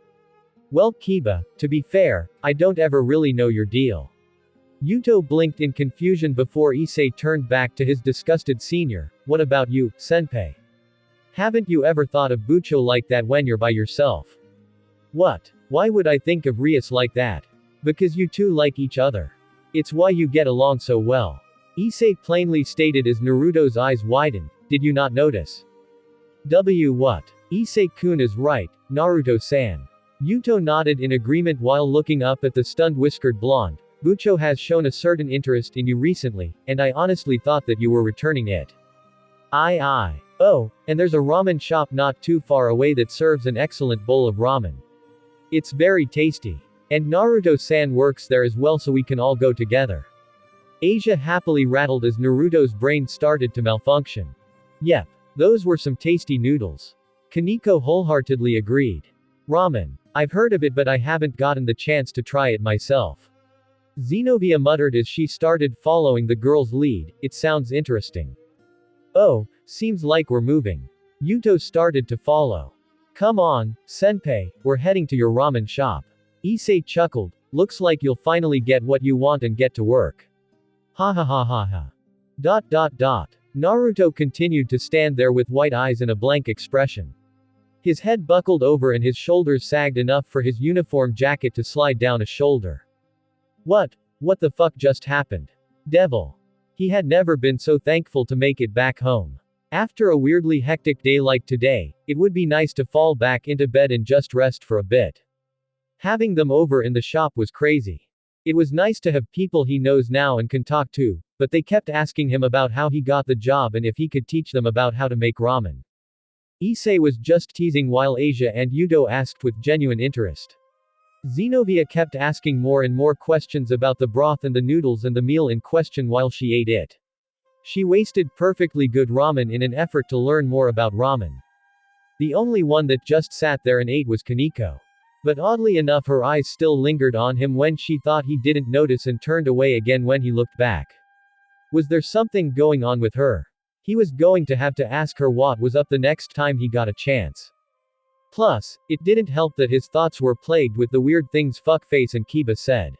Well, Kiba, to be fair, I don't ever really know your deal. Yuto blinked in confusion before Issei turned back to his disgusted senior. What about you, senpai? Haven't you ever thought of Bucho like that when you're by yourself? What? Why would I think of Rias like that? Because you two like each other. It's why you get along so well. Issei plainly stated as Naruto's eyes widened. Did you not notice? What? Issei-kun is right, Naruto-san. Yuto nodded in agreement while looking up at the stunned whiskered blonde. Bucho has shown a certain interest in you recently, and I honestly thought that you were returning it. Aye. Oh, and there's a ramen shop not too far away that serves an excellent bowl of ramen. It's very tasty. And Naruto-san works there as well, so we can all go together. Asia happily rattled as Naruto's brain started to malfunction. Yep, those were some tasty noodles. Kaneko wholeheartedly agreed. Ramen. I've heard of it but I haven't gotten the chance to try it myself. Xenovia muttered as she started following the girl's lead. It sounds interesting. Oh, seems like we're moving. Yuto started to follow. Come on, senpai, we're heading to your ramen shop. Issei chuckled. Looks like you'll finally get what you want and get to work. Ha ha ha ha ha. Naruto continued to stand there with white eyes and a blank expression. His head buckled over and his shoulders sagged enough for his uniform jacket to slide down a shoulder. What the fuck just happened? Devil. He had never been so thankful to make it back home. After a weirdly hectic day like today, it would be nice to fall back into bed and just rest for a bit. Having them over in the shop was crazy. It was nice to have people he knows now and can talk to, but they kept asking him about how he got the job and if he could teach them about how to make ramen. Issei was just teasing while Asia and Yuto asked with genuine interest. Xenovia kept asking more and more questions about the broth and the noodles and the meal in question while she ate it. She wasted perfectly good ramen in an effort to learn more about ramen. The only one that just sat there and ate was Kaneko. But oddly enough her eyes still lingered on him when she thought he didn't notice and turned away again when he looked back. Was there something going on with her? He was going to have to ask her what was up the next time he got a chance. Plus, it didn't help that his thoughts were plagued with the weird things Fuckface and Kiba said.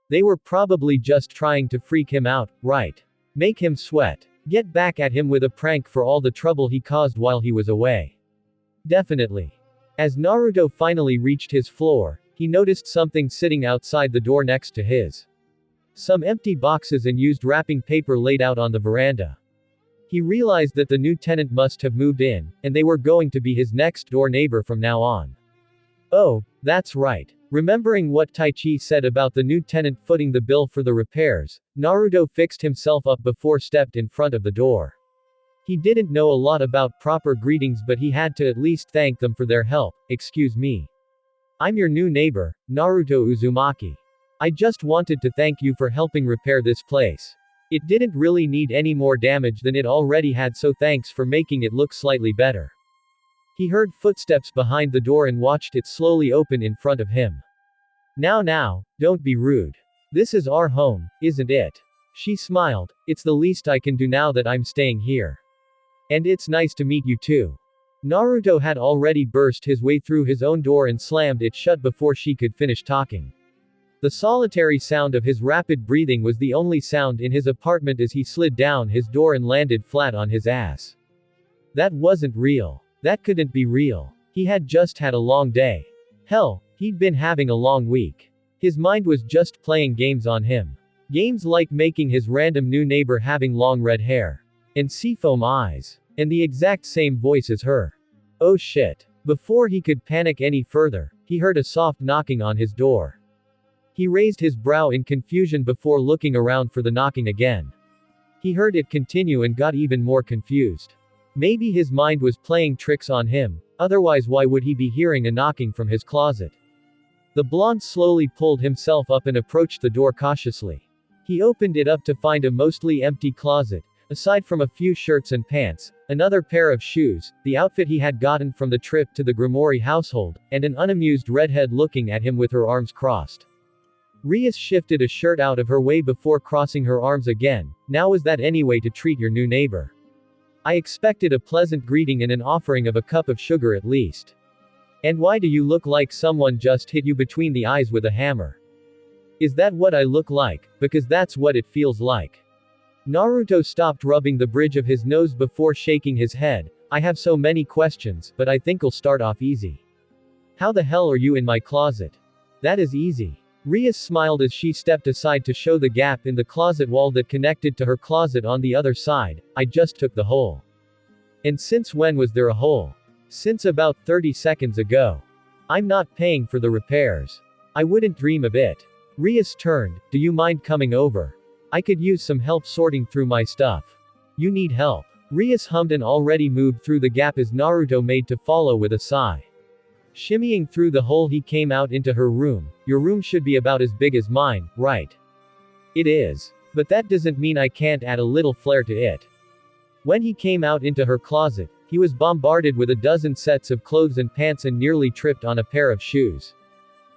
They were probably just trying to freak him out, right? Make him sweat. Get back at him with a prank for all the trouble he caused while he was away. Definitely. As Naruto finally reached his floor, he noticed something sitting outside the door next to his. Some empty boxes and used wrapping paper laid out on the veranda. He realized that the new tenant must have moved in, and they were going to be his next door neighbor from now on. Oh, that's right. Remembering what Taichi said about the new tenant footing the bill for the repairs, Naruto fixed himself up before stepped in front of the door. He didn't know a lot about proper greetings, but he had to at least thank them for their help. Excuse me. I'm your new neighbor, Naruto Uzumaki. I just wanted to thank you for helping repair this place. It didn't really need any more damage than it already had, so thanks for making it look slightly better. He heard footsteps behind the door and watched it slowly open in front of him. Now, don't be rude. This is our home, isn't it? She smiled. It's the least I can do now that I'm staying here. And it's nice to meet you too. Naruto had already burst his way through his own door and slammed it shut before she could finish talking. The solitary sound of his rapid breathing was the only sound in his apartment as he slid down his door and landed flat on his ass. That wasn't real. That couldn't be real. He had just had a long day. Hell, he'd been having a long week. His mind was just playing games on him. Games like making his random new neighbor having long red hair. And seafoam eyes. And the exact same voice as her. Oh shit. Before he could panic any further, he heard a soft knocking on his door. He raised his brow in confusion before looking around for the knocking again. He heard it continue and got even more confused. Maybe his mind was playing tricks on him, otherwise why would he be hearing a knocking from his closet? The blonde slowly pulled himself up and approached the door cautiously. He opened it up to find a mostly empty closet. Aside from a few shirts and pants, another pair of shoes, the outfit he had gotten from the trip to the Grimoire household, and an unamused redhead looking at him with her arms crossed. Rias shifted a shirt out of her way before crossing her arms again. Now is that any way to treat your new neighbor? I expected a pleasant greeting and an offering of a cup of sugar at least. And why do you look like someone just hit you between the eyes with a hammer? Is that what I look like? Because that's what it feels like. Naruto stopped rubbing the bridge of his nose before shaking his head. I have so many questions, but I think I'll start off easy. How the hell are you in my closet? That is easy. Rias smiled as she stepped aside to show the gap in the closet wall that connected to her closet on the other side. I just took the hole. And since when was there a hole? Since about 30 seconds ago. I'm not paying for the repairs. I wouldn't dream of it. Rias turned. Do you mind coming over? I could use some help sorting through my stuff. You need help. Rias hummed and already moved through the gap as Naruto made to follow with a sigh. Shimmying through the hole he came out into her room. Your room should be about as big as mine, right? It is. But that doesn't mean I can't add a little flair to it. When he came out into her closet, he was bombarded with a dozen sets of clothes and pants and nearly tripped on a pair of shoes.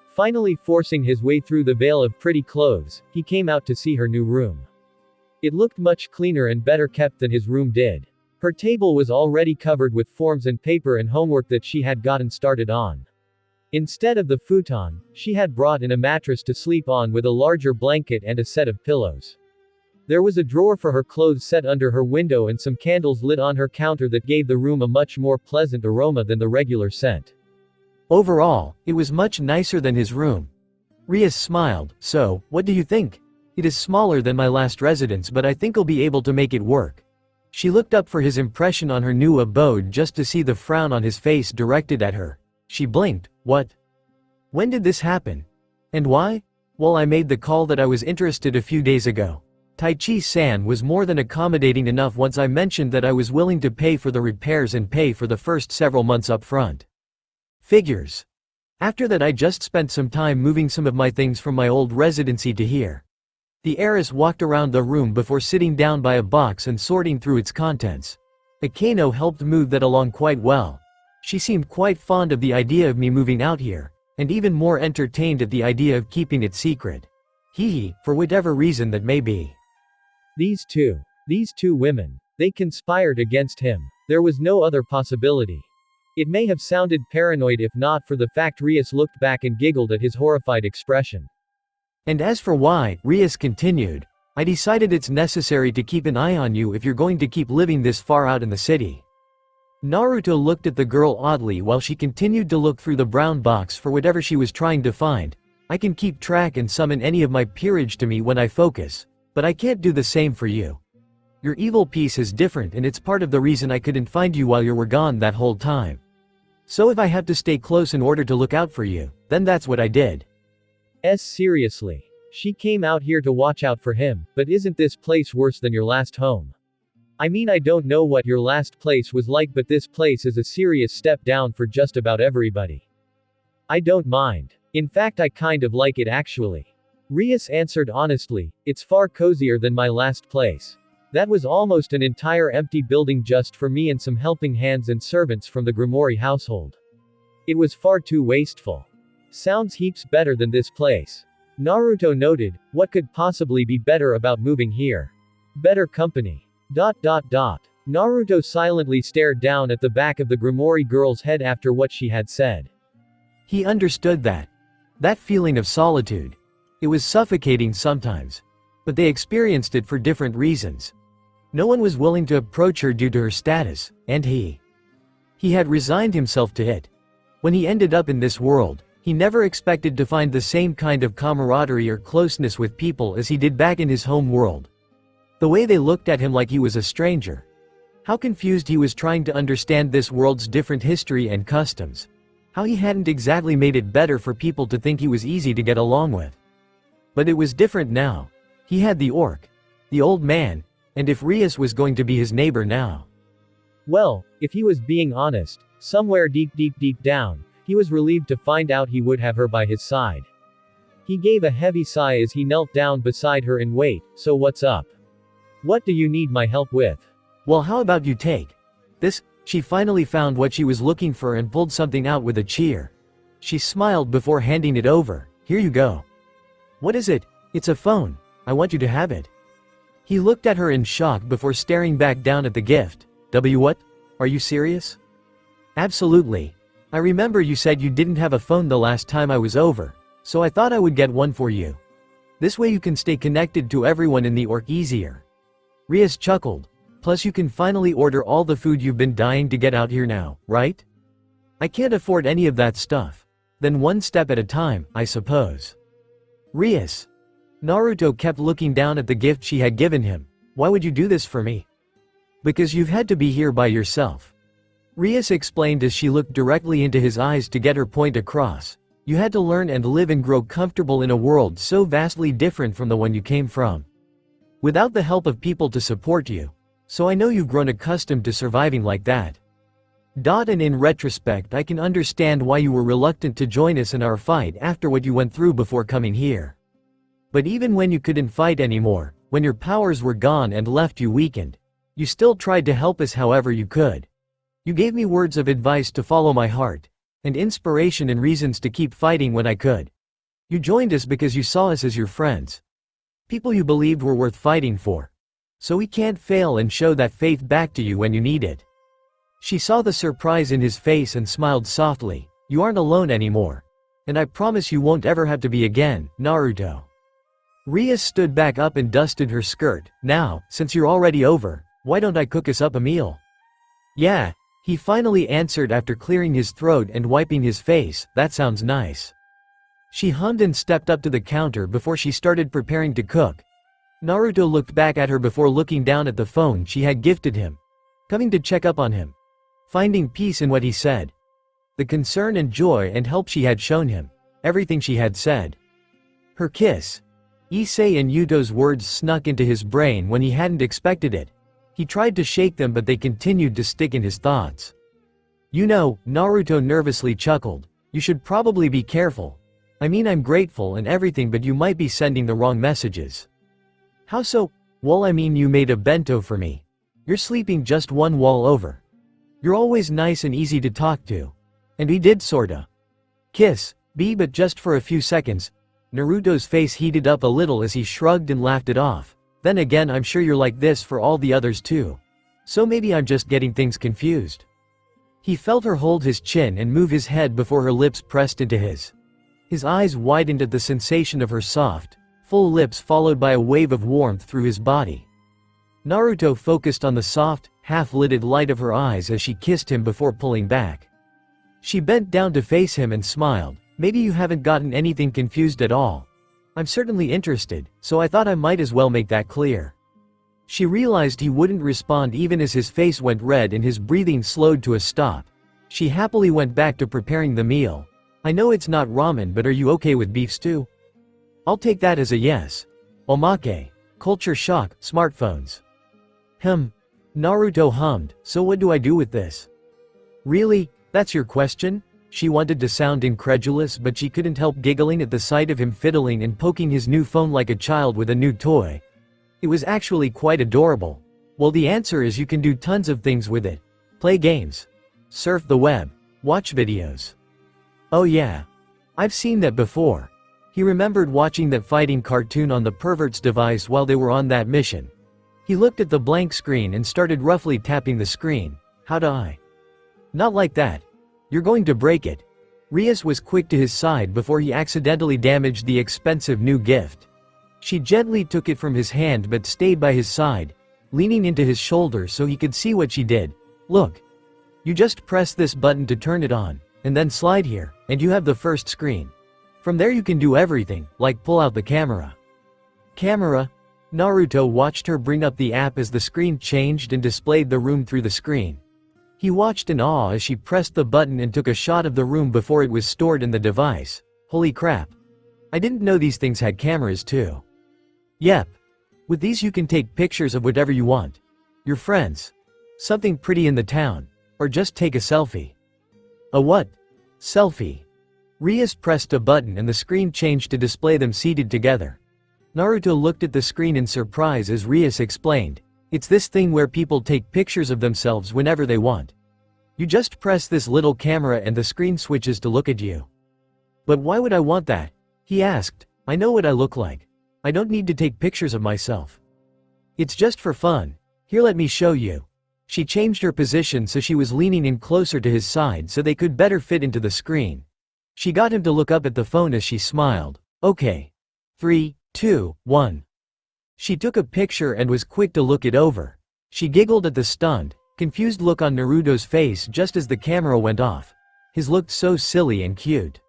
Finally forcing his way through the veil of pretty clothes, he came out to see her new room. It looked much cleaner and better kept than his room did. Her table was already covered with forms and paper and homework that she had gotten started on. Instead of the futon, she had brought in a mattress to sleep on with a larger blanket and a set of pillows. There was a drawer for her clothes set under her window and some candles lit on her counter that gave the room a much more pleasant aroma than the regular scent. Overall, it was much nicer than his room. Rias smiled. So, what do you think? It is smaller than my last residence, but I think I'll be able to make it work. She looked up for his impression on her new abode just to see the frown on his face directed at her. She blinked. What? When did this happen? And why? Well, I made the call that I was interested a few days ago. Taichi-san was more than accommodating enough once I mentioned that I was willing to pay for the repairs and pay for the first several months up front. Figures. After that I just spent some time moving some of my things from my old residency to here. The heiress walked around the room before sitting down by a box and sorting through its contents. Akeno helped move that along quite well. She seemed quite fond of the idea of me moving out here, and even more entertained at the idea of keeping it secret. Hee, for whatever reason that may be. These two women. They conspired against him. There was no other possibility. It may have sounded paranoid if not for the fact Rias looked back and giggled at his horrified expression. And as for why, Rias continued, I decided it's necessary to keep an eye on you if you're going to keep living this far out in the city. Naruto looked at the girl oddly while she continued to look through the brown box for whatever she was trying to find. I can keep track and summon any of my peerage to me when I focus, but I can't do the same for you. Your evil piece is different and it's part of the reason I couldn't find you while you were gone that whole time. So if I have to stay close in order to look out for you, then that's what I did. Seriously. She came out here to watch out for him, but isn't this place worse than your last home? I mean, I don't know what your last place was like, but this place is a serious step down for just about everybody. I don't mind. In fact, I kind of like it actually. Rias answered honestly, it's far cozier than my last place. That was almost an entire empty building just for me and some helping hands and servants from the Grimoire household. It was far too wasteful. Sounds heaps better than this place. Naruto noted, what could possibly be better about moving here? Better company. ... Naruto silently stared down at the back of the Grimoire girl's head after what she had said. He understood that. That feeling of solitude. It was suffocating sometimes. But they experienced it for different reasons. No one was willing to approach her due to her status, and he had resigned himself to it. When he ended up in this world, he never expected to find the same kind of camaraderie or closeness with people as he did back in his home world. The way they looked at him like he was a stranger. How confused he was trying to understand this world's different history and customs. How he hadn't exactly made it better for people to think he was easy to get along with. But it was different now. He had the orc. The old man. And if Rias was going to be his neighbor now. Well, if he was being honest, somewhere deep down, he was relieved to find out he would have her by his side. He gave a heavy sigh as he knelt down beside her and wait, so what's up? What do you need my help with? Well, how about you take this? She finally found what she was looking for and pulled something out with a cheer. She smiled before handing it over. Here you go. What is it? It's a phone. I want you to have it. He looked at her in shock before staring back down at the gift. What? Are you serious? Absolutely. I remember you said you didn't have a phone the last time I was over, so I thought I would get one for you. This way you can stay connected to everyone in the orc easier. Rias chuckled. Plus you can finally order all the food you've been dying to get out here now, right? I can't afford any of that stuff. Then one step at a time, I suppose. Rias. Naruto kept looking down at the gift she had given him. Why would you do this for me? Because you've had to be here by yourself. Rias explained as she looked directly into his eyes to get her point across. You had to learn and live and grow comfortable in a world so vastly different from the one you came from. Without the help of people to support you. So I know you've grown accustomed to surviving like that. And in retrospect I can understand why you were reluctant to join us in our fight after what you went through before coming here. But even when you couldn't fight anymore, when your powers were gone and left you weakened, you still tried to help us however you could. You gave me words of advice to follow my heart, and inspiration and reasons to keep fighting when I could. You joined us because you saw us as your friends. People you believed were worth fighting for. So we can't fail and show that faith back to you when you need it. She saw the surprise in his face and smiled softly. You aren't alone anymore. And I promise you won't ever have to be again, Naruto. Rias stood back up and dusted her skirt. Now, since you're already over, why don't I cook us up a meal? Yeah. He finally answered after clearing his throat and wiping his face. That sounds nice. She hummed and stepped up to the counter before she started preparing to cook. Naruto looked back at her before looking down at the phone she had gifted him. Coming to check up on him. Finding peace in what he said. The concern and joy and help she had shown him. Everything she had said. Her kiss. Issei and Yuto's words snuck into his brain when he hadn't expected it. He tried to shake them but they continued to stick in his thoughts. You know, Naruto nervously chuckled, you should probably be careful. I mean I'm grateful and everything but you might be sending the wrong messages. How so? Well I mean you made a bento for me. You're sleeping just one wall over. You're always nice and easy to talk to. And we did sorta kiss, but just for a few seconds. Naruto's face heated up a little as he shrugged and laughed it off. Then again I'm sure you're like this for all the others too. So maybe I'm just getting things confused. He felt her hold his chin and move his head before her lips pressed into his. His eyes widened at the sensation of her soft, full lips followed by a wave of warmth through his body. Naruto focused on the soft, half-lidded light of her eyes as she kissed him before pulling back. She bent down to face him and smiled. Maybe you haven't gotten anything confused at all. I'm certainly interested, so I thought I might as well make that clear. She realized he wouldn't respond even as his face went red and his breathing slowed to a stop. She happily went back to preparing the meal. I know it's not ramen, but are you okay with beef stew? I'll take that as a yes. Omake. Culture shock, smartphones. Naruto hummed, so what do I do with this? Really? That's your question? She wanted to sound incredulous, but she couldn't help giggling at the sight of him fiddling and poking his new phone like a child with a new toy. It was actually quite adorable. Well, the answer is you can do tons of things with it. Play games. Surf the web. Watch videos. Oh yeah. I've seen that before. He remembered watching that fighting cartoon on the pervert's device while they were on that mission. He looked at the blank screen and started roughly tapping the screen. How do I? Not like that. You're going to break it. Rias was quick to his side before he accidentally damaged the expensive new gift. She gently took it from his hand but stayed by his side, leaning into his shoulder so he could see what she did. Look. You just press this button to turn it on, and then slide here, and you have the first screen. From there you can do everything, like pull out the camera. Camera? Naruto watched her bring up the app as the screen changed and displayed the room through the screen. He watched in awe as she pressed the button and took a shot of the room before it was stored in the device. Holy crap. I didn't know these things had cameras too. Yep. With these you can take pictures of whatever you want. Your friends. Something pretty in the town. Or just take a selfie. A what? Selfie. Rias pressed a button and the screen changed to display them seated together. Naruto looked at the screen in surprise as Rias explained. It's this thing where people take pictures of themselves whenever they want. You just press this little camera and the screen switches to look at you. But why would I want that? He asked. I know what I look like. I don't need to take pictures of myself. It's just for fun. Here, let me show you. She changed her position so she was leaning in closer to his side so they could better fit into the screen. She got him to look up at the phone as she smiled. Okay. 3, 2, 1. She took a picture and was quick to look it over. She giggled at the stunned, confused look on Naruto's face just as the camera went off. His looked so silly and cute.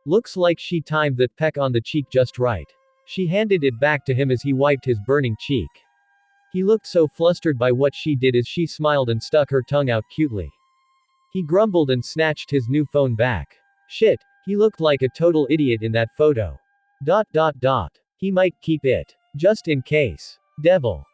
Looks like she timed that peck on the cheek just right. She handed it back to him as he wiped his burning cheek. He looked so flustered by what she did as she smiled and stuck her tongue out cutely. He grumbled and snatched his new phone back. Shit, he looked like a total idiot in that photo. He might keep it. Just in case. Devil.